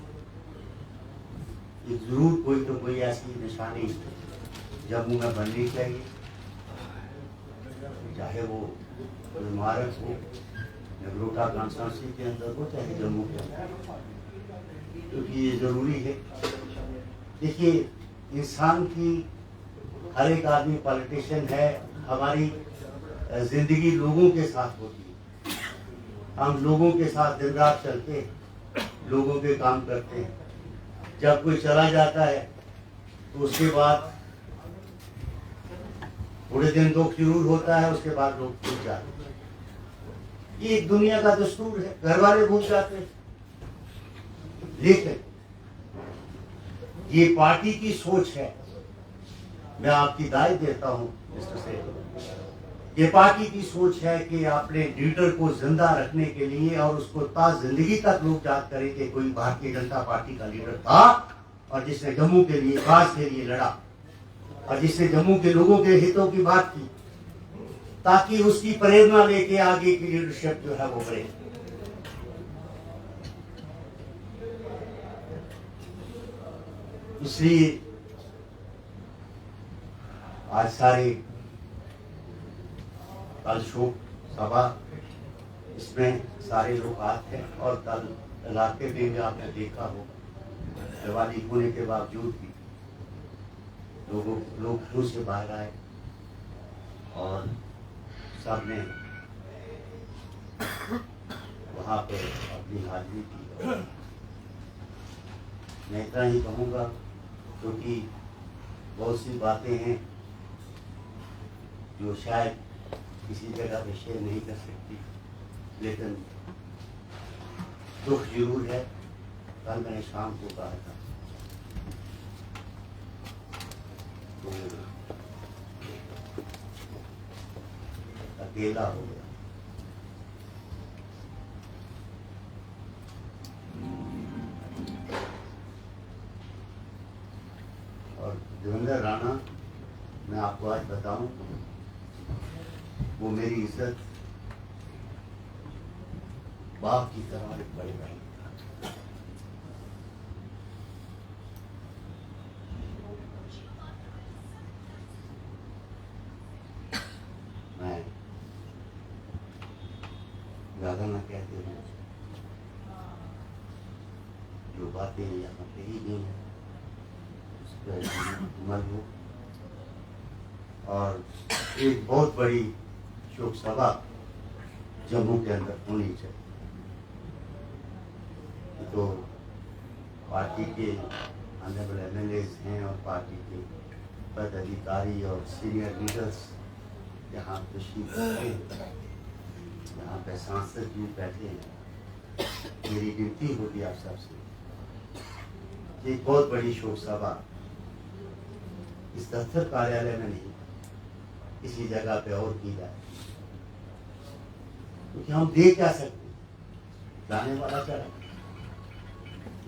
एक जरूर कोई तो कोई ऐसी निशानी जम्मू में बननी चाहिए, चाहे वो इमारत हो नगरोटा कॉन्स्टिट्यूंसी के अंदर हो चाहे जम्मू के अंदर, क्योंकि ये जरूरी है। देखिए, इंसान की, हर एक आदमी पॉलिटिशियन है, हमारी जिंदगी लोगों के साथ होती है, हम लोगों के साथ दिन रात चलते हैं, लोगों के काम करते हैं। जब कोई चला जाता है तो उसके बाद थोड़े दिन दुख जरूर होता है, उसके बाद लोग भूल जाते हैं। ये एक दुनिया का दस्तूर है, घर वाले भूल जाते हैं। लेकिन ये पार्टी की सोच है, मैं आपकी हिदायत देता हूं मिस्टर सेठ, ये पार्टी की सोच है कि अपने लीडर को जिंदा रखने के लिए और उसको ता जिंदगी तक लोग याद करें कि कोई भारतीय जनता पार्टी का लीडर था और जिसने जम्मू के लिए, काज के लिए लड़ा और जिसने जम्मू के लोगों के हितों की बात की, ताकि उसकी प्रेरणा लेके आगे की लीडरशिप जो है वो बढ़े। इसलिए आज सारे कल शोक सभा, इसमें सारे लोग आते हैं और कल इलाके में भी आपने देखा हो, दिवाली होने के बावजूद भी लोग घरों से बाहर आए और सबने वहाँ पे अपनी हाजिरी की। मैं इतना ही कहूँगा, क्योंकि बहुत सी बातें हैं जो शायद किसी जगह पे शेयर नहीं कर सकती, लेकिन दुख जरूर है। कल मैंने शाम को कहा था तो अकेला हो गया। और देवेंद्र राणा, मैं आपको आज बताऊं, वो मेरी इज्जत बाप की तरह एक बड़े भाई था। मैं ज्यादा ना कहते हैं, जो बातें यहाँ कही गई हैं उस पर अमल हो। और एक बहुत बड़ी शोक सभा जम्मू के अंदर होनी चाहिए। तो पार्टी के ऑनरेबल एमएलएज हैं और पार्टी के पद अधिकारी और सीनियर लीडर्स यहाँ तशरीफ रखते हैं, यहाँ पे सांसद जी बैठे हैं, मेरी विनती होगी आप सबसे कि एक बहुत बड़ी शोक सभा इस दफ्तर कार्यालय में नहीं, किसी जगह पे और की जाए, क्योंकि हम दे क्या सकते, जाने वाला चला।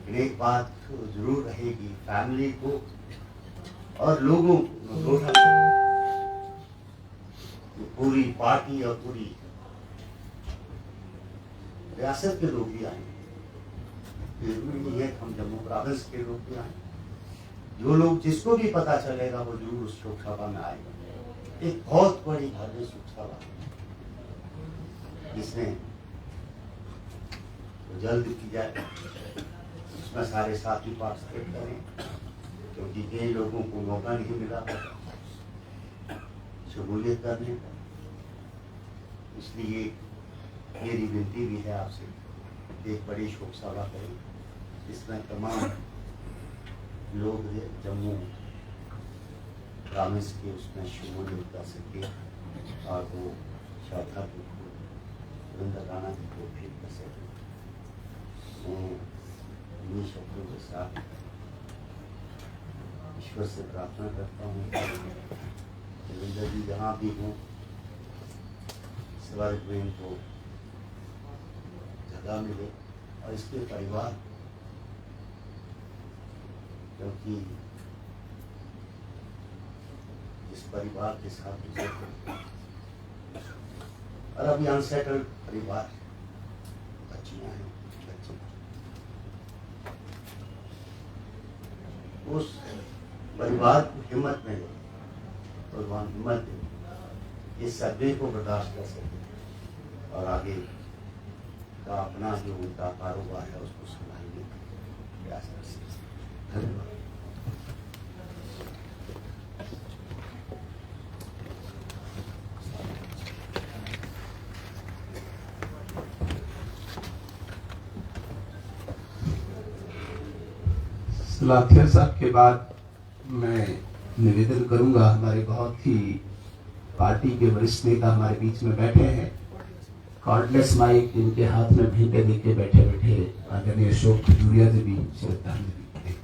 लेकिन एक बात तो जरूर रहेगी, फैमिली को और लोगों को लौटा पूरी पार्टी और पूरी रियासत के लोग भी आएंगे, जरूरी नहीं है हम जम्मू प्रोविंस के लोग भी आए, जो लोग जिसको भी पता चलेगा वो जरूर उस शोक सभा में आएगा। एक बहुत बड़ी भव्य शोक सभा जिसमें तो जल्द की जाए, उसमें सारे साथी पार्टिसिपेट करें, क्योंकि कई लोगों को मौका नहीं मिला शमूलियत करने का। इसलिए मेरी विनती भी है आपसे, एक बड़ी शोक सभा करें जिसमें तमाम लोग जम्मू प्रोविंस के उसमें शमूलियत कर सके और वो शाखा को देवेंद्र राणा जी को फिर कर सके। मैं इन्हीं शब्दों के साथ ईश्वर से प्रार्थना करता हूँ देवेंद्र जी जहाँ भी हों स्वर्ग में इनको जगह मिले और इसके परिवार, क्योंकि इस परिवार के साथ और अभी अनसेटल्ड परिवार, बच्चियां हैं, बच्चे, उस परिवार को हिम्मत मिले, भगवान हिम्मत दे, इस सदमे को बर्दाश्त कर सके और आगे का अपना जो उनका कारोबार है उसको संभालने का प्रयास कर सके। धन्यवाद। सलाथिया साहब के बाद मैं निवेदन करूंगा, हमारे बहुत ही पार्टी के वरिष्ठ नेता हमारे बीच में बैठे हैं, कॉर्डलेस माइक इनके हाथ में भीटे लेके बैठे बैठे आदरणीय अशोक खजूरिया जी भी श्रद्धांजलि दें।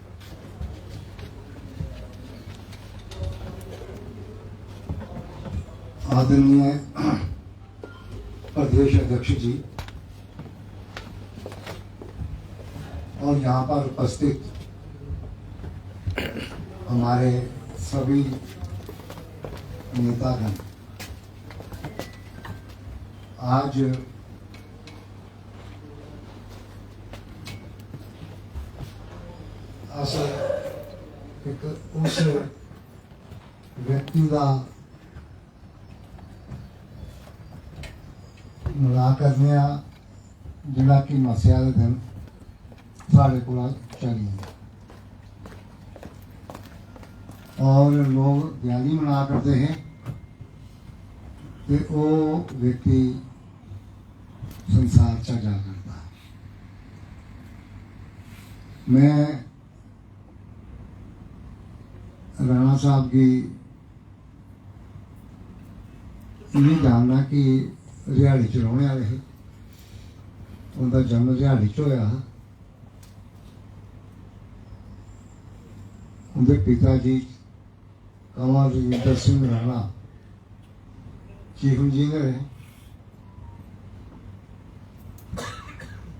आदरणीय प्रदेश अध्यक्ष जी और यहाँ पर उपस्थित हमारे सभी नेतागण, आज एक उस व्यक्ति का मिला करने जिला की मस्या के दिन साढ़े को चली और लोग दिवाली मना करते हैं तो वो व्यक्ति संसार चा जा करता। मैं राणा साहब की ये जानना कि रिहाड़ी च रौहने वाले है, उनका जन्म रिहाड़ी च होया। उनके पिता जी कंवर रविंदर सिंह राणा चीफ इंजीनियर है।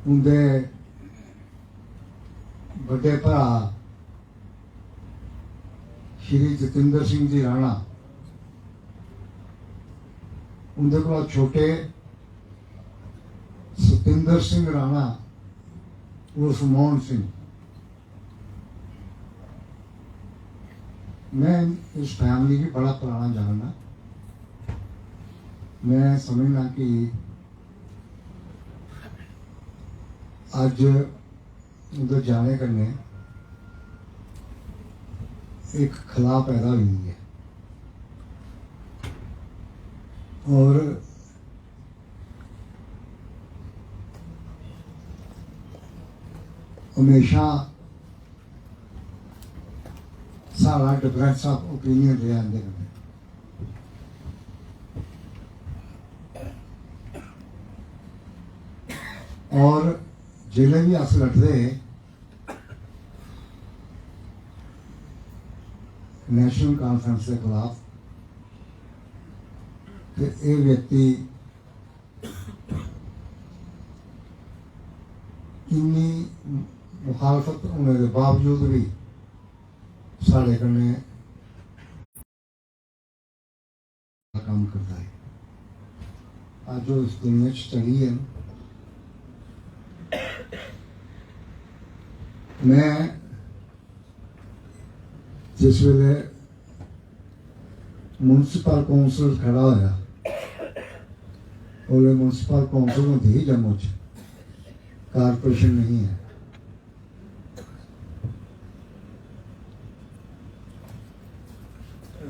उनके बड़े भरा श्री जतिंदर सिंह जी राणा, उनके को छोटे सतिंदर सिंह राणा उर्फ मोहन सिंह। मैं इस फैमिली की बड़ा पुराना जानना, मैं समझना कि आज उधर जाने करने एक खला पैदा हुई है और हमेशा सारा डिफरेंस ऑफ ओपिनियन रहा इंदे कन्नै। और जिले भी अस लड़दे नेशनल कॉन्फ्रेंस के खिलाफ, तो ये व्यक्ति इन्नी मुखालफत होने के बावजूद भी साढ़े कन्नै काम करता है। आज जो इस दुनिया च चली है, मैं जिस वेले म्यूनसिपल कौंसल खड़ा होया, ओले म्यूनसिपल कौंसल होंदी ही जम्मू च, कारपोरेशन नहीं है।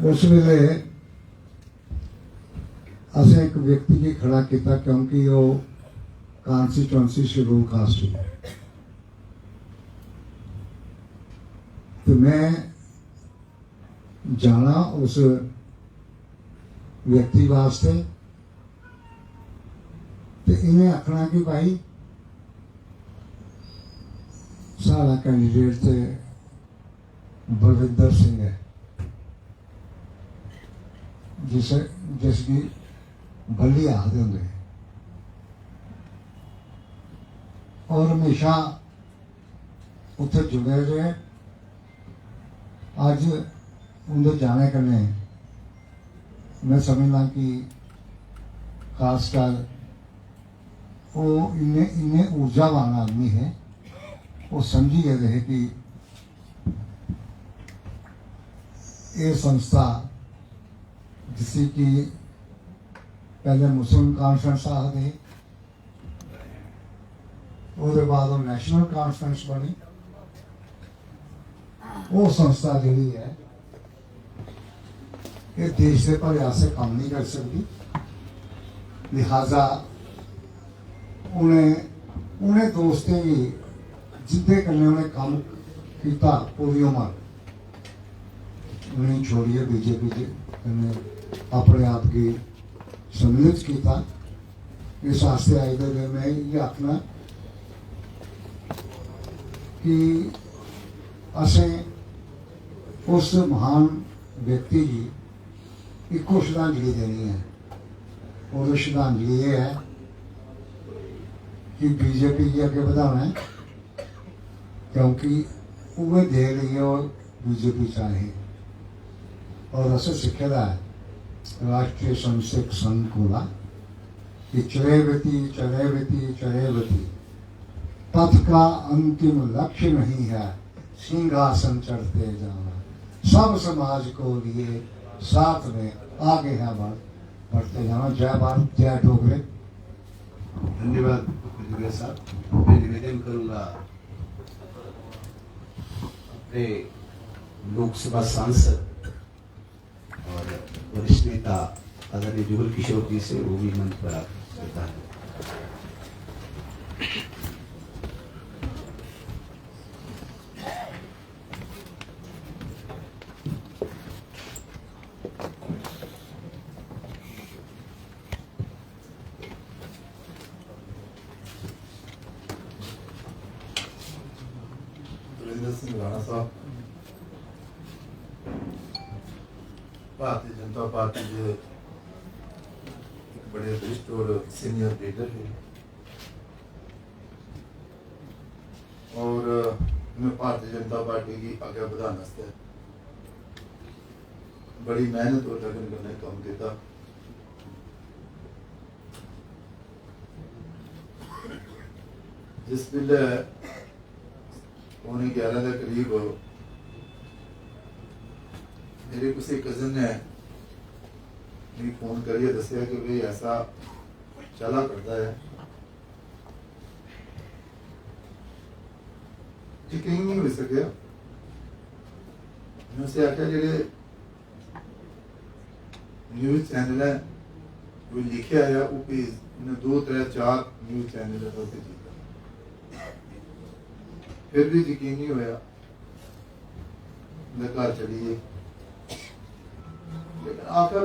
उस वेले असें एक व्यक्ति की खड़ा किया क्योंकि वो कॉन्स्टिट्यूएंसी शेड्यूल कास्ट है। तो मैं जाना उस व्यक्ति वास्ते, तो इन्हें आखना कि भाई सारा कैंडिडेट ते बलविंदर सिंह है, जिसकी बल्ली आखते होंगे, और हमेशा उत्थे जुड़े रहे। अज उनके जाने कन्नै मैं समझना कि खासकर वो इन्ने ऊर्जावान आदमी है। वो समझी गए थे कि ये संस्था जिसी की पहले मुस्लिम कॉन्फ्रेंस आखते, उसके बाद वो नेशनल कॉन्फ्रेंस बनी। वो संस्था जी है ये देश के भले आसे काम नहीं कर सकती, लिहाजा उन्हें दोस्तें भी जिंदे कन्नै उन्हें काम किया पूरी उम्र, उन्हें छोड़िए बीजेपी के अपने आप की सम्मिलित किया। इस वास्ते आई दे मैं ये आखना कि असें उस महान व्यक्ति की एक श्रद्धांजलि देनी है। और श्रद्धांजलि ये है कि बीजेपी की अगे बढ़ाना है, क्योंकि वह दे रही है और बीजेपी चाहे। और असं सीखे है राष्ट्रीय संसिक संघ को कि चरेवती चरेवती चरेवती, पथ का अंतिम लक्ष्य नहीं है सिंहासन चढ़ते जाना, सब समाज को लिए साथ में आगे है बढ़ते जाना। जय भारत, जय ठोकरे। धन्यवाद मुखर्जी साहब। मैं निवेदन करूंगा अपने लोकसभा सांसद और वरिष्ठ नेता आदरणीय जुगल किशोर जी से, वो भी मंच पर आता है। सिंह राणा साहब भारतीय जनता पार्टी के एक बड़े वरिष्ठ और सीनियर लीडर है, और मैं भारतीय जनता पार्टी की आगे बढ़ाने बड़ी मेहनत और लगन करने काम किया। जिस वेले 11:15 के करीब मेरे किसी कजन ने मेरी फोन करिए दसिया कि भाई ऐसा चला करता है, यकीन नहीं हो सके। मैं उसे आख्या जेडे न्यूज चैनल है वो लिखे आया वो पेज 2 3 4 न्यूज चैनल है, फिर भी यकीन नहीं होया। मैं घर चलिए, लेकिन आखिर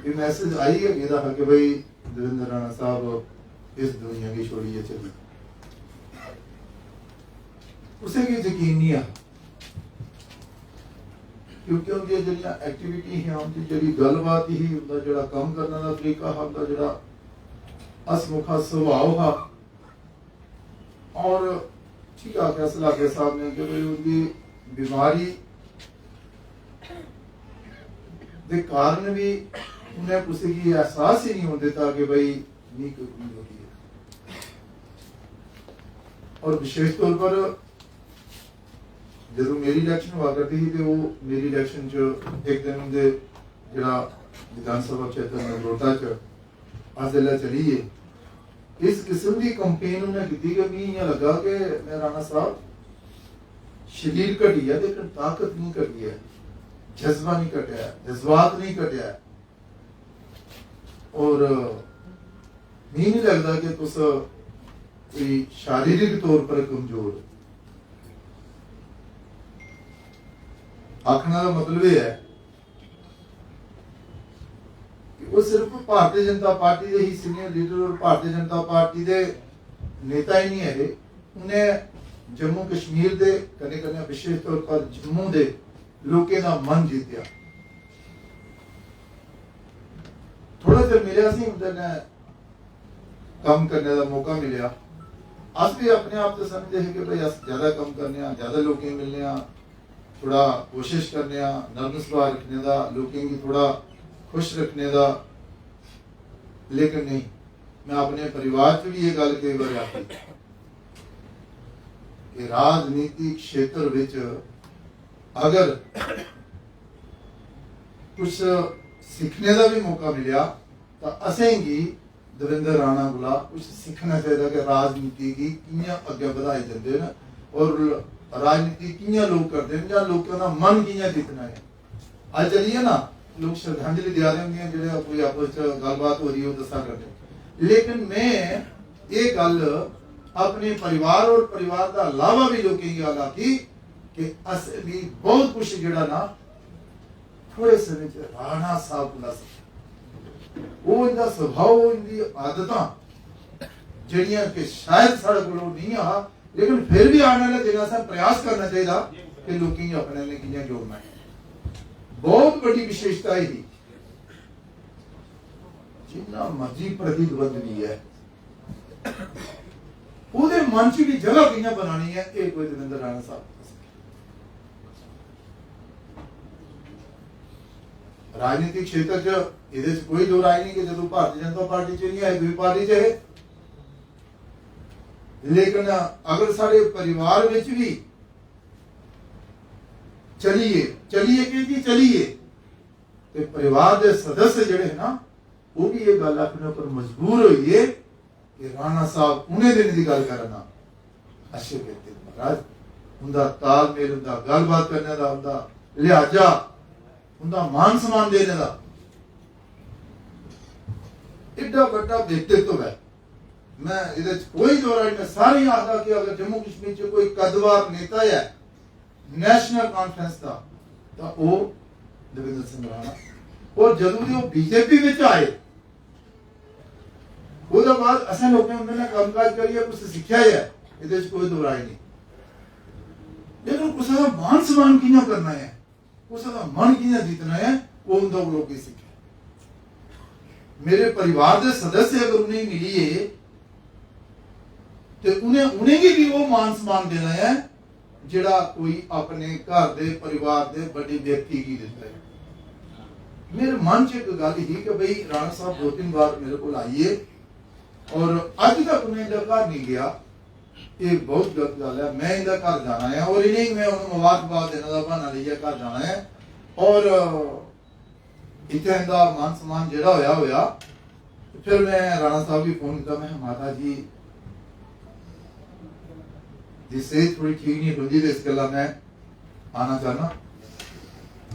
ये मैसेज आई है ये कि भाई देवेंद्र राणा साहब इस दुनिया की छोड़िए चली, उसे की यकीन नहीं आ, क्योंकि उनकी जिहड़ियां एक्टिविटी है, उनकी जिहड़ी गलबात ही, उनका जिहड़ा काम करने का तरीका है, उनका जिहड़ा हसमुखा स्वभाव है, और ठीक है फैसला के साहब ने कि भाई उनकी बीमारी के कारण भी उन्हें किसी की एहसास ही नहीं होता था कि भाई नहीं कोई होती है। और विशेष तौर पर जो मेरी इलेक्शन हुआ करती थी, तो वो मेरी इलेक्शन च एक दिन उनके जरा विधानसभा क्षेत्र में रोहता च अस जिसलै चलीए, इस किस्म की कंपेन उन्हें की कि मी इयां लगा कि मैं राणा साहब शरीर घटी है लेकिन ताकत नहीं घटी है, जज्बा नहीं घटिया, जज्बात नहीं घटिया, और मी नहीं लगता कि तुस कोई शारीरिक तौर पर कमजोर। आखने का मतलब यह है कि वो सिर्फ भारतीय जनता पार्टी के ही सीनियर लीडर और भारतीय जनता पार्टी के नेता ही नहीं है, उन्हें जम्मू कश्मीर के कने कने विशेष तौर पर जम्मू के लोगों का मन जीतिया। थोड़ा चिर मिले उनके काम करने का मौका मिले, अस भी अपने आप से समझते हैं कि भाई अस ज्यादा कम करने, ज्यादा लोगों मिलने, थोड़ा कोशिश करने, नरम स्वभाव रखने का, लोगों की थोड़ा खुश रखने का, लेकिन नहीं, मैं अपने परिवार च भी ये गल कई बार आखी कि राजनीतिक क्षेत्र विच अगर कुछ सीखने का भी मौका मिला तो असें गी देवेंद्र राणा कोला कुछ सीखना चाहिए कि राजनीति की कियां अगे बढ़ाई जाते हैं और राजनीति कियां लोग करते हैं, या लोगों का मन कियां जीतना है। आज चलिए ना, लोग श्रद्धांजलि दिया रहे होंगे, जो कोई आपस गलबात हो रही है दसा करते, लेकिन मैं ये गल अपने परिवार और परिवार का अलावा भी लोगों की गल आखी कि अस भी बहुत कुछ जड़ा ना थोड़े समय राणा साहब को वो इनका स्वभाव, इनकी आदत जड़ियां कि शायद साढ़े को नहीं आ, लेकिन फिर भी आने वाले दिनों से प्रयास करना चाहिए कि लोग अपने ने कियां जोड़ना है। बहुत बड़ी विशेषता ही जिन्ना मर्जी प्रतिद्वंद भी है, उहदे मन च भी जगह कियां बनानी है, ये कोई देवेंद्र राणा साहब राजनीतिक क्षेत्र च इहदे च कोई दो राय नहीं कि जो भारतीय जनता पार्टी च नहीं है, दूसरी पार्टी च है, लेकिन अगर सारे परिवार विच भी चलिए कि चलिए तो परिवार के सदस्य जड़े है ना, वो भी ये गल अपने ऊपर मजबूर होइए कि राणा साहब उन्हें दिन की गल करना अच्छे कहते महाराज, उनका तालमेल, उनका गलबात करने का, उनका लिहाजा, उनका मान सम्मान देने का एडा बड़ा व्यक्तित्व है। मैं इहदे कोई दो राय, मैं सारी आखदा कि अगर जम्मू कश्मीर च कोई कदवार नेता है नेशनल कॉन्फ्रेंस का तो वो देवेंद्र सिंह राणा, और जदों वो बीजेपी में आए उसके बाद असें लोगों ने कामकाज करिए, कुछ सीखा है, ये कोई दो राय नहीं, लेकिन कुछ का मान सम्मान कियां करना है, कुछ का मन कियां जीतना है, वो उनका लोग सीखे। मेरे परिवार के सदस्य अगर उन्हें मिलिए तो उन्हें भी वो मान सम्मान देना है जिहड़ा कोई अपने घर दे परिवार दे बड़े व्यक्ति की देता है। मेरे मन च एक गल ही कि भाई राणा साहब 2-3 बार मेरे को आइए और अज तक उन्हें इनका घर नहीं गया, ये बहुत गलत गल है। मैं इनका घर जाना है और इन्हें मैं उन्हें मुबारकबाद देने का बहाना लिया घर जाना है, और इतने इनका मान सम्मान जिहड़ा होया फिर मैं राणा साहब की फोन किया, मैं माता जी जिससे थोड़ी ठीक नहीं होती तो इस गला मैं आना चाहना,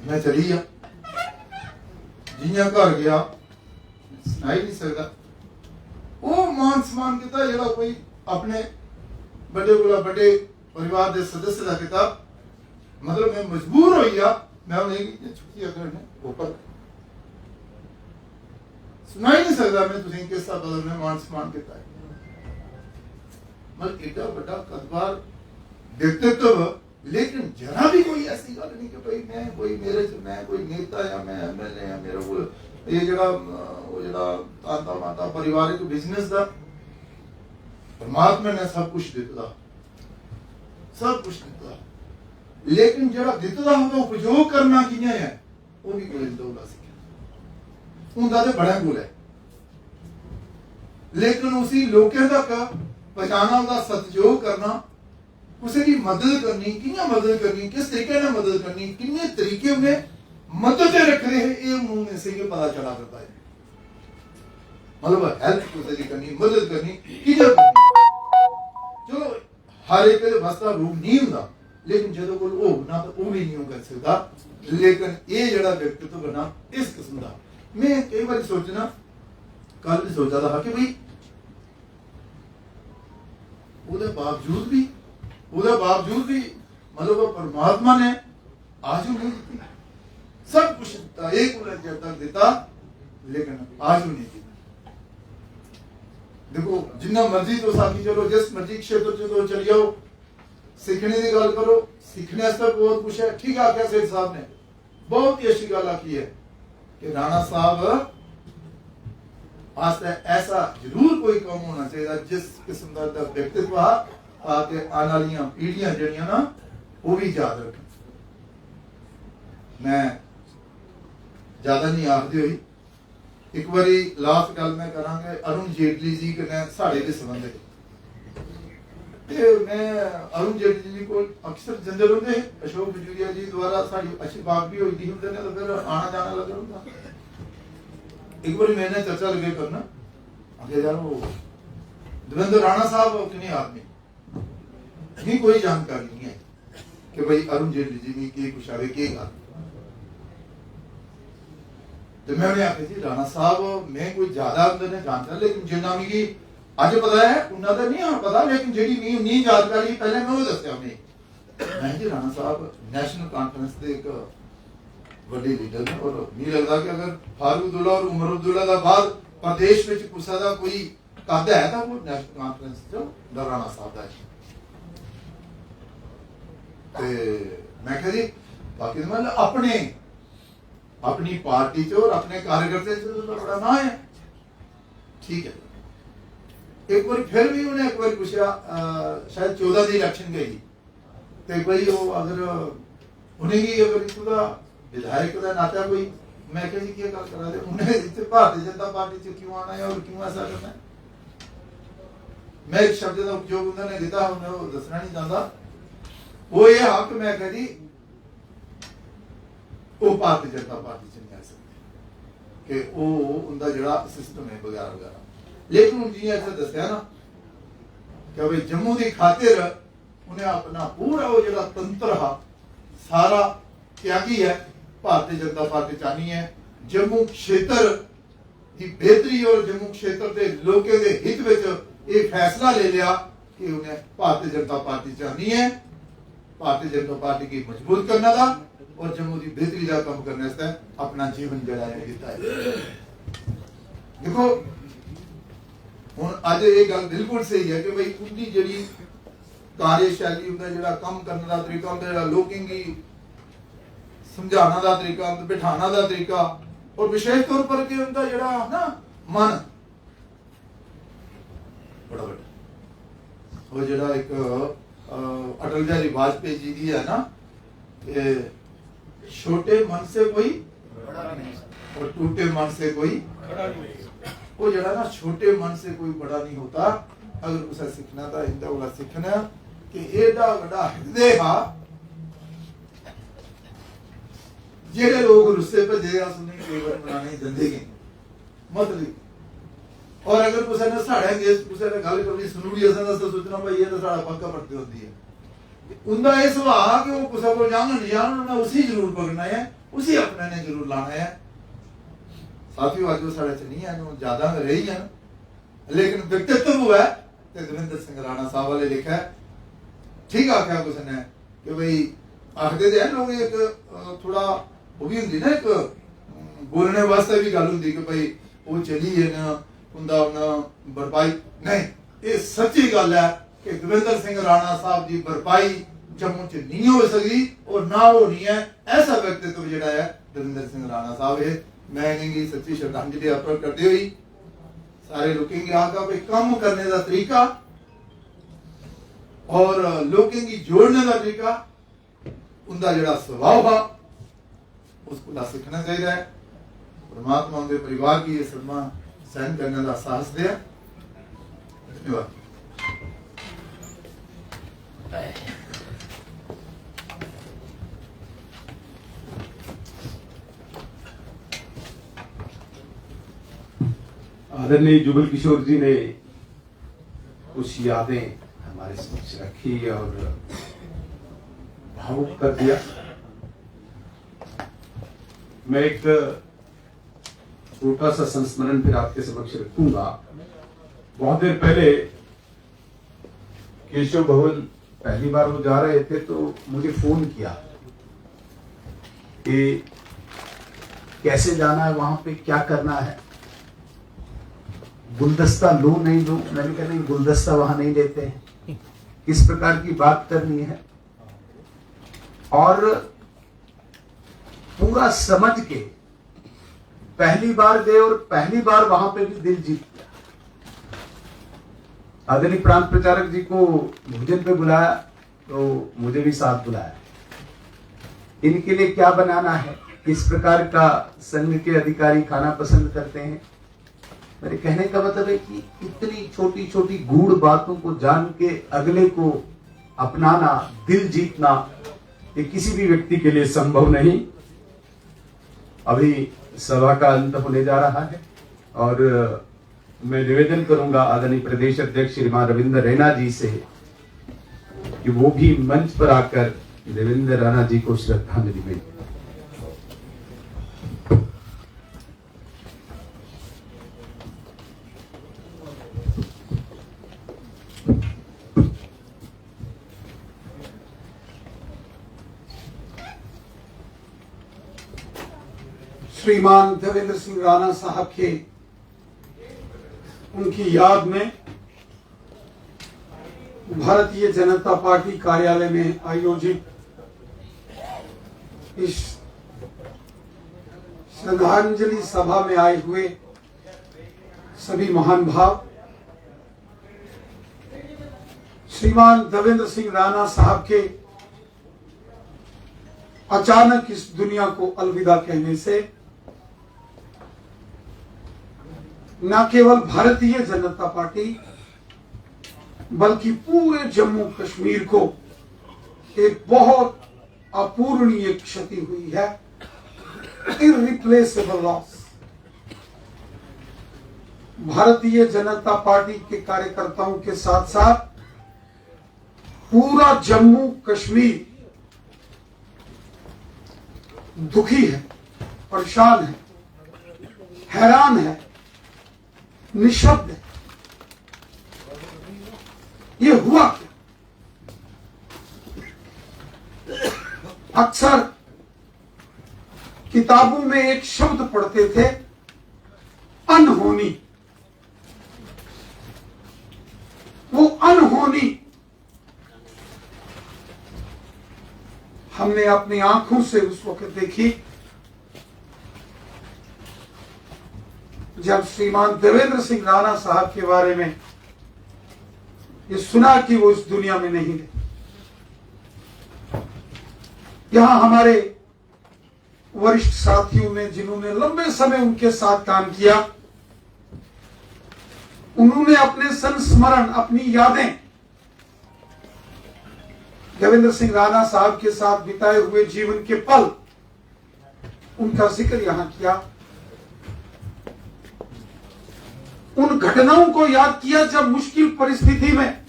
मैं चली गया जियां घर गया सुनाई नहीं सकता, वो मान सम्मान किया जेड़ा कोई अपने बड़े कोला बड़े परिवार के सदस्य का किया, मतलब मैं मजबूर हो गया, मैं उन्हें छुट्टी अगर ऊपर सुना ही नहीं सकता मैं तुझे किस हिसाब ने मान सम्मान किया है। मतलब एडा बड़ा कदबार व्यक्तित्व, लेकिन जरा भी कोई ऐसी गल नहीं कि भाई मैं कोई मेरे मैं कोई नेता या मैं एमएलए या मेरा को ये जड़ा वो जड़ा ताता माता पारिवारिक बिजनेस दा परमात्मा ने सब कुछ दिता, सब कुछ दिता, लेकिन जड़ा दिता होगा उपयोग करना किया है वो भी कोई दौला सीखा उनका तो बड़ा गुल है, लेकिन उसी लोकें तक पहचाना उनका सतयोग करना, उसे की मदद करनी, किया मदद करनी, किस तरीके ने मदद करनी, किन्ने तरीके उन्हें मदद रख रहे हैं, ये उन्होंने से ये पता चला करता है। मतलब हेल्प उसे करनी, मदद करनी, किधर करनी, चलो हर एक के बस का रूप नहीं होता, लेकिन जो कोई वो ना तो वो भी नहीं कर सकता, लेकिन ये जड़ा व्यक्तित्व बना इस किस्म का। मैं कई बार सोचना, कल भी सोचा था कि भाई उसके बावजूद भी मतलब वो परमात्मा ने आज नहीं दी, सब कुछ दिता, एक उलझ तक दिता, लेकिन आज नहीं दी। देखो जिन्ना मर्जी तो साथी चलो, जिस मर्जी क्षेत्र से तो चल जाओ, सीखने की गल करो, सीखने से बहुत कुछ है। ठीक है, क्या सेठ साहब ने बहुत ही अच्छी गल आखी है कि राणा साहब आज ऐसा जरूर कोई काम होना चाहिए जिस किस्म का व्यक्तित्व आके आने वाली पीढ़ियां जड़ियां ना वो भी याद रखें। मैं ज्यादा नहीं आखदी हुई, एक बारी लास्ट गल मैं करांगे अरुण जेटली जी कन्नै साढ़े दे संबंध है। मैं अरुण जेटली जी को अक्सर जंदे रहिंदे, अशोक बजूरिया जी द्वारा साडी अच्छी बात भी होई दी हुंदे ने, तो फिर आना जाना लगा हुंदा। एक बार मैंने चर्चा लगे करना, आगे यार वो देवेंद्र राणा साहब किन्ने आदमी नहीं, कोई जानकारी नहीं है कि भाई अरुण जेटली जी ने के कुछ आवे के गल। तो मैं उन्हें आखिया जी राणा साहब मैं कोई ज्यादा अंदर ने जानता, लेकिन जिन्ना मिगी अज पता है उन्ना तो नहीं पता, लेकिन जी नहीं जानकारी पहले मैं वो दसिया उन्हें। मैं जी राणा साहब नेशनल कॉन्फ्रेंस के एक बड़े लीडर ने, और नहीं लगता कि अगर फारूक अब्दुल्ला और उमर अब्दुल्ला का बाद प्रदेश में कुसा का कोई कद है तो वो नेशनल कॉन्फ्रेंस जो राणा साहब का है। मैं कह जी बाकी मतलब अपने अपनी पार्टी च और अपने कार्यकर्ते तो बड़ा ना है, ठीक है। एक बार फिर भी उन्हें एक बार पूछा, शायद 14 की इलेक्शन गई तो भाई वो अगर उन्हें की अगर इसका विधायक का नाता कोई, मैं कह जी क्या गल करा दे उन्हें इतने भारतीय जनता पार्टी से क्यों आना है और क्यों ऐसा करना है। मैं एक शब्द का उपयोग उन्होंने दिता, उन्हें वो दसना नहीं चाहता, वो ये हक मैं कह जी वो भारतीय जनता पार्टी से नहीं आ सकते कि वो उनका जड़ा सिस्टम है वगैरह वगैरह। लेकिन उन जी ऐसा दसिया ना कि भाई जम्मू की खातिर उन्हें अपना पूरा वो जड़ा तंत्र हा सारा त्यागी है, भारतीय जनता पार्टी चाहनी है जम्मू क्षेत्र की बेहतरी और जम्मू क्षेत्र के लोगों के हित में ये फैसला ले लिया कि उन्हें भारतीय जनता पार्टी चाहनी है, भारतीय जनता पार्टी की मजबूत करना था और जम्मू की बेहतरी का काम करने से अपना जीवन जड़ा है। देखो हुण अज ये गल बिल्कुल सही है कि भाई उनकी जी कार्यशैली उनका जड़ा काम करने का तरीका, उनका जड़ा लोगों की समझाना का तरीका, बिठाना का तरीका, और विशेष तौर पर कि उनका जड़ा ना मन बड़ा बड़ा वो जड़ा एक अटल बिहारी वाजपेयी जी की है ना, छोटे मन से कोई और टूटे मन से कोई वो जड़ा ना छोटे मन से कोई बड़ा नहीं होता। अगर उसे सीखना था इंदा वाला सीखना कि एडा बड़ा हृदय हा जेड़े लोग रुस्से पे जे सुनने कई बार मनाने जिंदगी मतलब, और अगर कुछ ने साढ़े गेस्ट कुछ ने गल करनी सुनूड़ी असन दा सोचना भाई ये तो साढ़ा पक्का पड़ती होती है। उनका ये स्वभाव कि वो कुछ को जानना नहीं जानना उसी जरूर पकड़ना है, उसी अपने ने जरूर लाना है। साथियों आज वो साढ़े च नहीं है ज्यादा रही है, लेकिन व्यक्तित्व हुआ है तो देवेंद्र सिंह राणा साहब वाले लिखा है, ठीक आख्या कुछ ने कि भाई आखते थे लोग एक थोड़ा वो भी होंगी ना एक बोलने वास्ते भी गल होंगी कि भाई वो चली है ना उनका भरपाई नहीं, ये सच्ची गल है कि दविंदर सिंह राणा साहब की भरपाई जम्मू च नहीं हो सकती और ना होनी है। ऐसा व्यक्तित्व जिहड़ा है दविंदर सिंह राणा साहब है। मैं इन्हें सच्ची श्रद्धांजलि अर्पण करते हुए सारे लोगों की आगा भाई काम करने का तरीका और लोगों की जोड़ने का तरीका उनका जिहड़ा स्वभाव है उसको सीखना चाहिए है। परमात्मा उनके परिवार की ये सदमा सहन करने का साहस दे। धन्यवाद। आदरणीय जुगल किशोर जी ने कुछ यादें हमारे समक्ष रखी और भावुक कर दिया। मैं एक छोटा सा संस्मरण फिर आपके समक्ष रखूंगा। बहुत देर पहले केशव भवन पहली बार वो जा रहे थे तो मुझे फोन किया कि कैसे जाना है, वहां पे क्या करना है, गुलदस्ता लो नहीं लो। मैंने कहा नहीं, गुलदस्ता वहां नहीं लेते हैं, किस प्रकार की बात करनी है और पूरा समझ के पहली बार गए और पहली बार वहां पे भी दिल जीत गया। आदरणीय प्रांत प्रचारक जी को भोजन पे बुलाया तो मुझे भी साथ बुलाया। इनके लिए क्या बनाना है, किस प्रकार का संघ के अधिकारी खाना पसंद करते हैं। मेरे कहने का मतलब है कि इतनी छोटी छोटी गूढ़ बातों को जान के अगले को अपनाना, दिल जीतना, ये किसी भी व्यक्ति के लिए संभव नहीं। अभी सभा का अंत होने जा रहा है और मैं निवेदन करूंगा आदरणीय प्रदेश अध्यक्ष श्रीमान रविंद्र रैना जी से कि वो भी मंच पर आकर देवेंद्र राणा जी को श्रद्धांजलि दें। श्रीमान देवेंद्र सिंह राणा साहब के उनकी याद में भारतीय जनता पार्टी कार्यालय में आयोजित इस श्रद्धांजलि सभा में आए हुए सभी महान भाव, श्रीमान देवेंद्र सिंह राणा साहब के अचानक इस दुनिया को अलविदा कहने से न केवल भारतीय जनता पार्टी बल्कि पूरे जम्मू कश्मीर को एक बहुत अपूरणीय क्षति हुई है, irreplaceable loss. Bharatiya Janata party के कार्यकर्ताओं के साथ साथ पूरा जम्मू कश्मीर दुखी है, परेशान है, हैरान है, निशब्द है। ये हुआ क्या? अक्सर किताबों में एक शब्द पढ़ते थे, अनहोनी। वो अनहोनी हमने अपनी आंखों से उस वक्त देखी जब श्रीमान देवेंद्र सिंह राणा साहब के बारे में ये सुना कि वो इस दुनिया में नहीं रहे। यहां हमारे वरिष्ठ साथियों ने, जिन्होंने लंबे समय उनके साथ काम किया, उन्होंने अपने संस्मरण, अपनी यादें देवेंद्र सिंह राणा साहब के साथ बिताए हुए जीवन के पल, उनका जिक्र यहां किया। उन घटनाओं को याद किया जब मुश्किल परिस्थिति में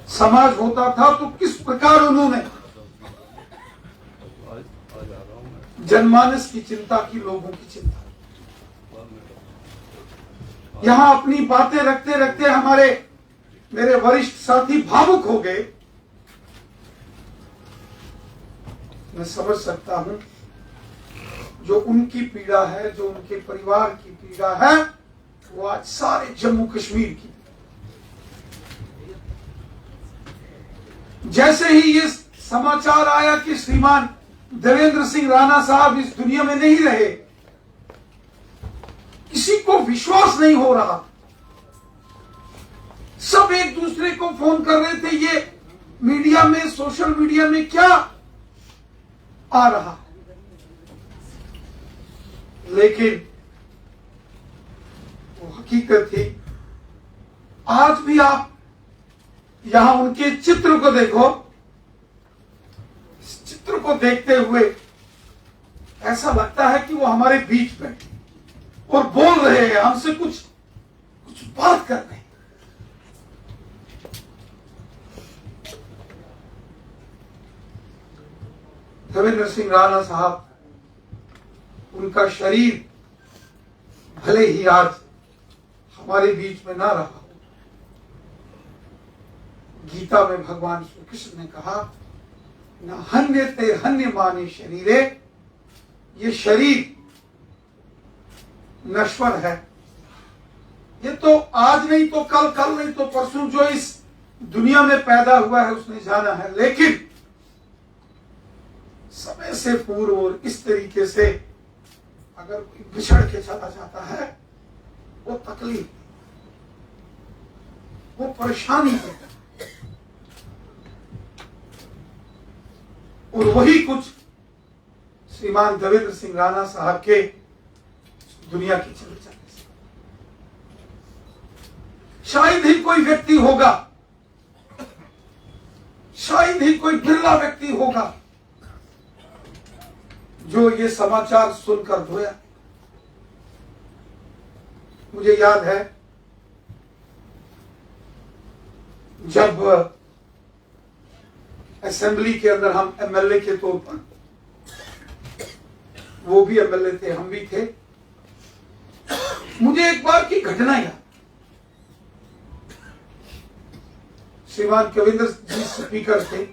समाज होता था तो किस प्रकार उन्होंने जनमानस की चिंता की, लोगों की चिंता। यहां अपनी बातें रखते रखते मेरे वरिष्ठ साथी भावुक हो गए मैं समझ सकता हूं जो उनकी पीड़ा है, जो उनके परिवार की पीड़ा है, वो आज सारे जम्मू कश्मीर की। जैसे ही ये समाचार आया कि श्रीमान देवेंद्र सिंह राणा साहब इस दुनिया में नहीं रहे, किसी को विश्वास नहीं हो रहा। सब एक दूसरे को फोन कर रहे थे, ये मीडिया में, सोशल मीडिया में क्या आ रहा। लेकिन वो हकीकत थी। आज भी आप यहां उनके चित्र को देखो, इस चित्र को देखते हुए ऐसा लगता है कि वो हमारे बीच बैठे और बोल रहे हैं, हमसे कुछ बात कर रहे हैं। देवेंद्र सिंह राणा साहब, उनका शरीर भले ही आज हमारे बीच में ना रहा हो, गीता में भगवान श्री कृष्ण ने कहा, न हन्यते हन्य माने शरीरे, ये शरीर नश्वर है। ये तो आज नहीं तो कल, कल नहीं तो परसों जो इस दुनिया में पैदा हुआ है उसने जाना है। लेकिन समय से पूर्व और इस तरीके से अगर कोई बिछड़ के चला जाता है, वो तकलीफ, वो परेशानी है। और वही कुछ श्रीमान देवेंद्र सिंह राणा साहब के दुनिया की चले जाने से। शायद ही कोई व्यक्ति होगा, शायद ही कोई बिरला व्यक्ति होगा जो ये समाचार सुनकर रोया। मुझे याद है जब असेंबली के अंदर हम एमएलए के तौर पर, वो भी एमएलए थे, हम भी थे, मुझे एक बार की घटना याद। श्रीमान कविंद्र जी स्पीकर थे,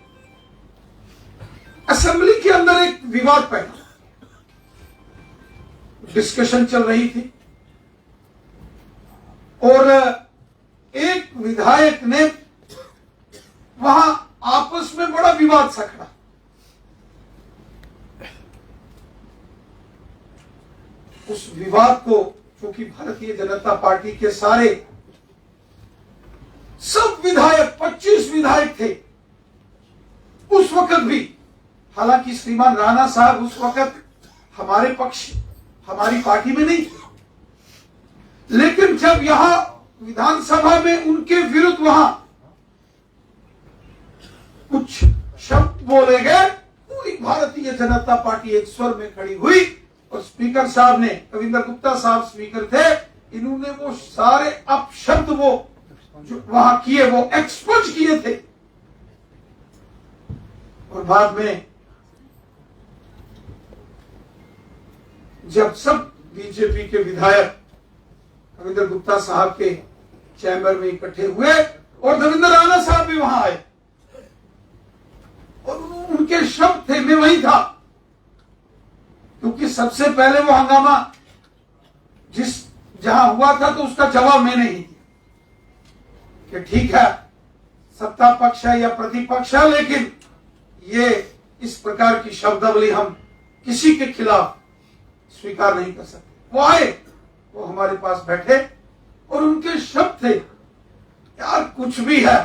असेंबली के अंदर एक विवाद पैदा, डिस्कशन चल रही थी और एक विधायक ने वहां आपस में बड़ा विवाद सा खड़ा। उस विवाद को, क्योंकि भारतीय जनता पार्टी के सारे सब विधायक, 25 विधायक थे उस वक्त भी, हालांकि श्रीमान राणा साहब उस वक्त हमारे पक्ष, हमारी पार्टी में नहीं थे, लेकिन जब यहां विधानसभा में उनके विरुद्ध वहां कुछ शब्द बोले गए, पूरी भारतीय जनता पार्टी एक स्वर में खड़ी हुई और स्पीकर साहब ने, कविंदर गुप्ता साहब स्पीकर थे, इन्होंने वो सारे अपशब्द वो जो वहां किए वो एक्सपोज किए थे। और बाद में जब सब बीजेपी के विधायक कविंदर गुप्ता साहब के चैम्बर में इकट्ठे हुए और देवेंद्र राणा साहब भी वहां आए और उनके शब्द थे, मैं वही था, क्योंकि सबसे पहले वो हंगामा जहां हुआ था तो उसका जवाब मैंने ही दिया कि ठीक है, सत्ता पक्ष है या प्रतिपक्ष है, लेकिन ये इस प्रकार की शब्दावली हम किसी के खिलाफ स्वीकार नहीं कर सकते। वो आए, वो हमारे पास बैठे और उनके शब्द थे, यार कुछ भी है,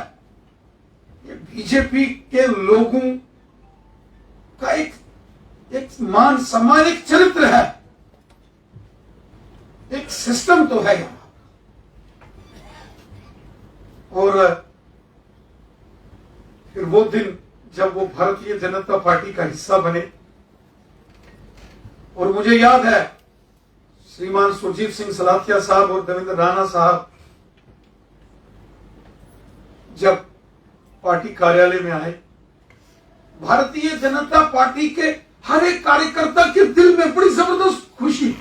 ये बीजेपी के लोगों का एक मान सम्मान, एक चरित्र है, एक सिस्टम तो है यहां। और फिर वो दिन जब वो भारतीय जनता पार्टी का हिस्सा बने, और मुझे याद है श्रीमान सुरजीत सिंह सलाथिया साहब और देवेंद्र राणा साहब जब पार्टी कार्यालय में आए, भारतीय जनता पार्टी के हर एक कार्यकर्ता के दिल में बड़ी जबरदस्त खुशी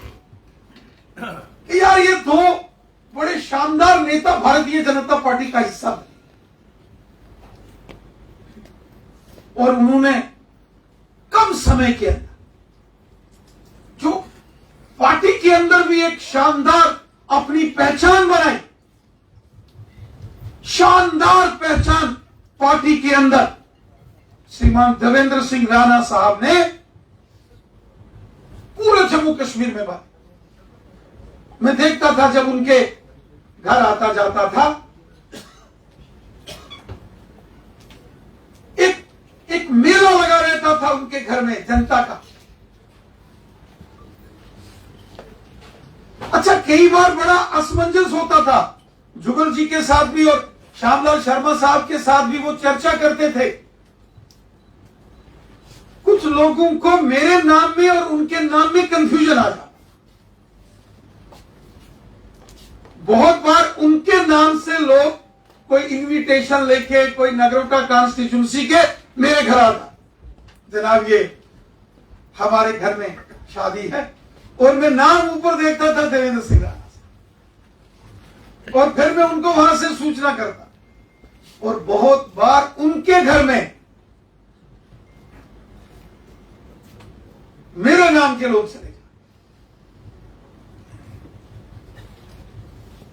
कि यार ये दो बड़े शानदार नेता भारतीय जनता पार्टी का हिस्सा बने। और उन्होंने कम समय समय के अंदर जो पार्टी के अंदर भी एक शानदार अपनी पहचान बनाई, शानदार पहचान पार्टी के अंदर श्रीमान देवेंद्र सिंह राणा साहब ने पूरे जम्मू कश्मीर में बनाई। मैं देखता था जब उनके घर आता जाता था, एक मेला लगा रहता था उनके घर में जनता का। अच्छा, कई बार बड़ा असमंजस होता था, जुगल जी के साथ भी और श्यामलाल शर्मा साहब के साथ भी वो चर्चा करते थे। कुछ लोगों को मेरे नाम में और उनके नाम में कंफ्यूजन आ जाता। बहुत बार उनके नाम से लोग कोई इनविटेशन लेके, कोई नगरोटा कॉन्स्टिट्यूंसी के मेरे घर आता, जनाब ये हमारे घर में शादी है, और मैं नाम ऊपर देखता था देवेंद्र सिंह राणा, और फिर मैं उनको वहां से सूचना करता। और बहुत बार उनके घर में मेरे नाम के लोग चले जाते।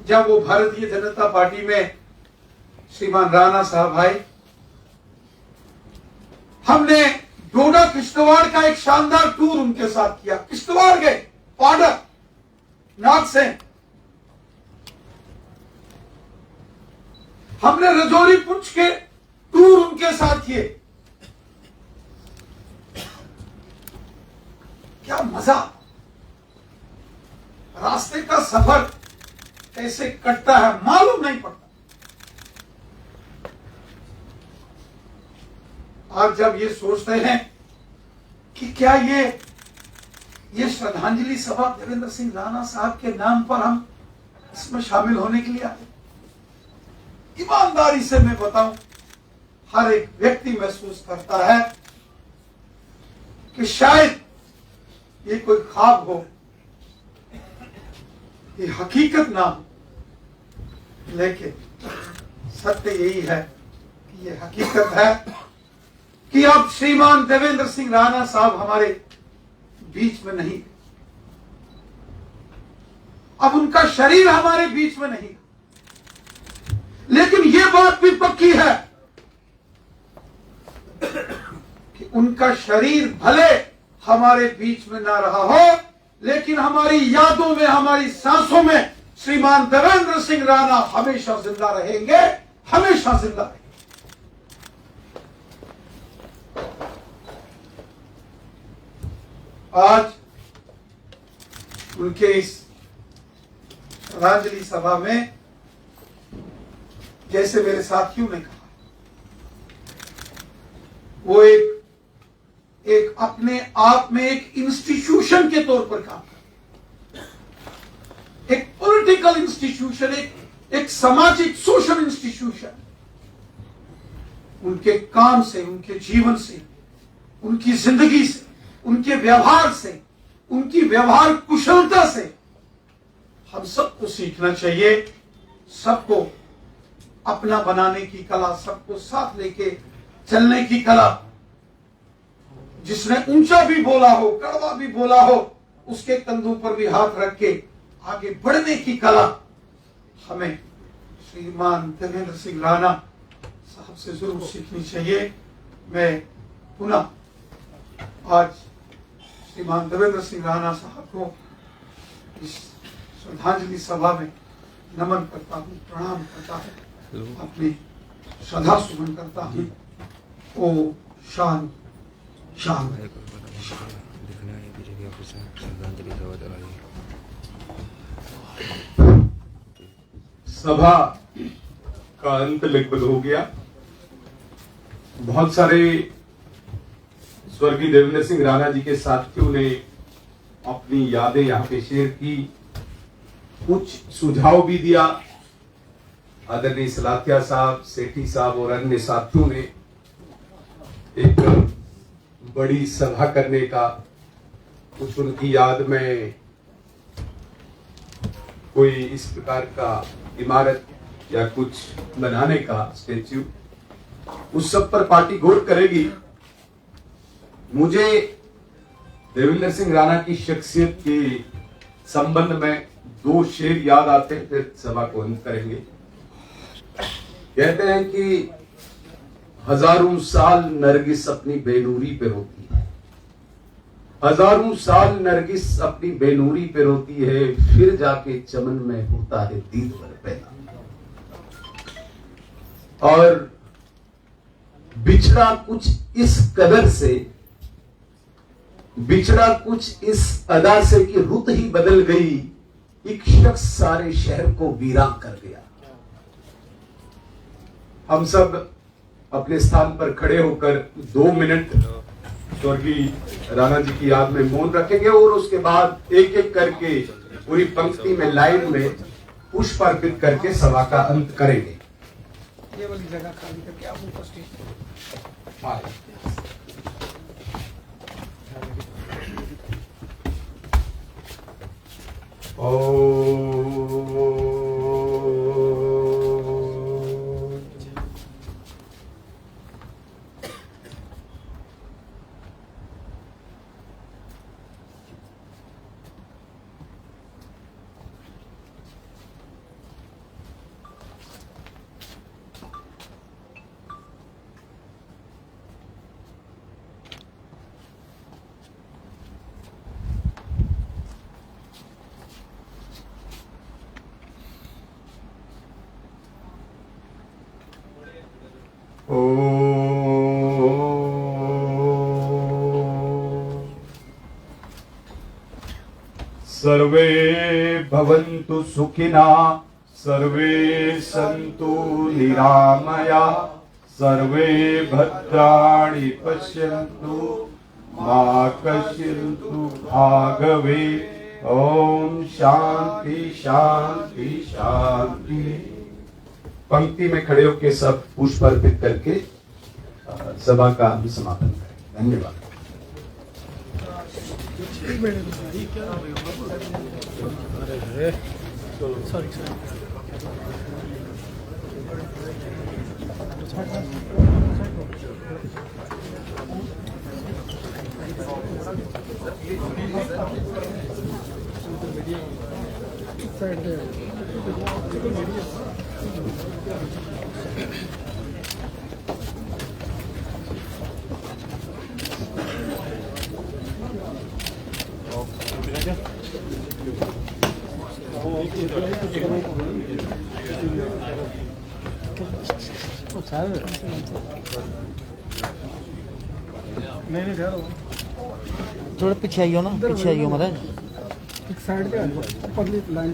जब वो भारतीय जनता पार्टी में श्रीमान राणा साहब आए, हमने डोडा किश्तवाड़ का एक शानदार टूर उनके साथ किया। किश्तवाड़ गए, पाडर, नागसेन, हमने रजौरी पुंछ के टूर उनके साथ किए। क्या मजा! रास्ते का सफर कैसे कटता है मालूम नहीं पड़ता। आप जब ये सोचते हैं कि क्या ये श्रद्धांजलि सभा देवेंद्र सिंह राणा साहब के नाम पर हम इसमें शामिल होने के लिए आए, ईमानदारी से मैं बताऊं, हर एक व्यक्ति महसूस करता है कि शायद ये कोई ख्वाब हो, ये हकीकत ना हो, लेकिन सत्य यही है कि ये हकीकत है कि अब श्रीमान देवेंद्र सिंह राणा साहब हमारे बीच में नहीं, अब उनका शरीर हमारे बीच में नहीं। लेकिन यह बात भी पक्की है कि उनका शरीर भले हमारे बीच में ना रहा हो, लेकिन हमारी यादों में, हमारी सांसों में श्रीमान देवेंद्र सिंह राणा हमेशा जिंदा रहेंगे, हमेशा जिंदा रहेंगे। आज उनके इस श्रद्धांजलि सभा में, जैसे मेरे साथियों ने कहा, वो एक अपने आप में एक इंस्टीट्यूशन के तौर पर काम करते, एक पॉलिटिकल इंस्टीट्यूशन, एक सामाजिक सोशल इंस्टीट्यूशन। उनके काम से, उनके जीवन से, उनकी जिंदगी से, उनके व्यवहार से, उनकी व्यवहार कुशलता से हम सबको सीखना चाहिए। सबको अपना बनाने की कला, सबको साथ लेके चलने की कला। जिसने ऊंचा भी बोला हो, कड़वा भी बोला हो, उसके कंधों पर भी हाथ रख के आगे बढ़ने की कला हमें श्रीमान देवेंद्र सिंह राणा साहब से जरूर सीखनी चाहिए। मैं पुनः आज श्रीमान देवेंद्र सिंह राणा साहब को इस श्रद्धांजलि सभा में नमन करता हूँ, प्रणाम करता हूँ, अपनी श्रद्धा सुमन करता हूँ। ओ शान शान। सभा का अंत लगभग हो गया। बहुत सारे स्वर्गीय देवेंद्र सिंह राणा जी के साथियों ने अपनी यादें यहाँ पे शेयर की, कुछ सुझाव भी दिया। आदरणीय सलाथिया साहब, सेठी साहब और अन्य साथियों ने एक बड़ी सभा करने का, कुछ उनकी याद में कोई इस प्रकार का इमारत या कुछ बनाने का स्टेच्यू, उस सब पर पार्टी गौर करेगी। मुझे देवेंद्र सिंह राणा की शख्सियत के संबंध में 2 शेर याद आते हैं, फिर सभा को अंत करेंगे। कहते हैं कि हजारों साल नरगिस अपनी बेनूरी पे रोती है, हजारों साल नरगिस अपनी बेनूरी पे रोती है, फिर जाके चमन में होता है दीद भर पैदा। और बिछड़ा कुछ इस कदर से, बिछड़ा कुछ इस अदा से कि रुत ही बदल गई, एक शख्स सारे शहर को वीरान कर गया। हम सब अपने स्थान पर खड़े होकर 2 मिनट स्वर्गीय राणा जी की याद में मौन रखेंगे और उसके बाद एक एक करके पूरी पंक्ति में, लाइन में पुष्प अर्पित करके सभा का अंत करेंगे। ये वाली जगह खाली करके आप ऊपर स्टेज सर्वे भवन्तु सुखिना, सर्वे सन्तु निरामया, सर्वे भद्राणि पश्यन्तु मा कश्चित् भागवे। ओम शांति शांति शांति। पंक्ति में खड़े होकर सब पुष्प अर्पित करके सभा का हम समापन करें। धन्यवाद। सॉरी नहीं थोड़ा पीछे आइयो ना, पीछे आइयो महाराज, एक साइड पे पब्लिक लाइन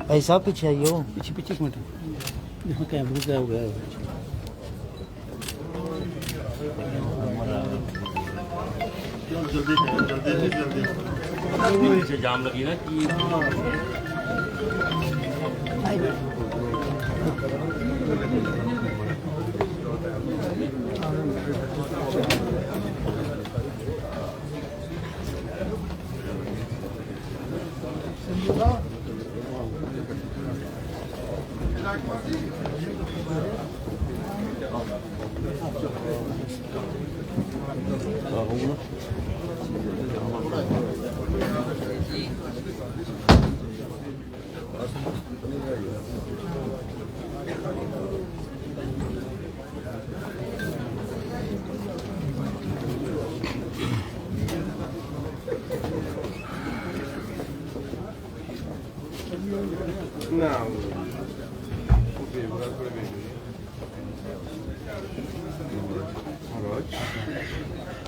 भाई साहब पीछे आइयो। पीछे पीछे एक मिनट, यहाँ कैमरे क्या हो गया है? जल्दी जाम लगी ना कि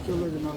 चलो जनाब।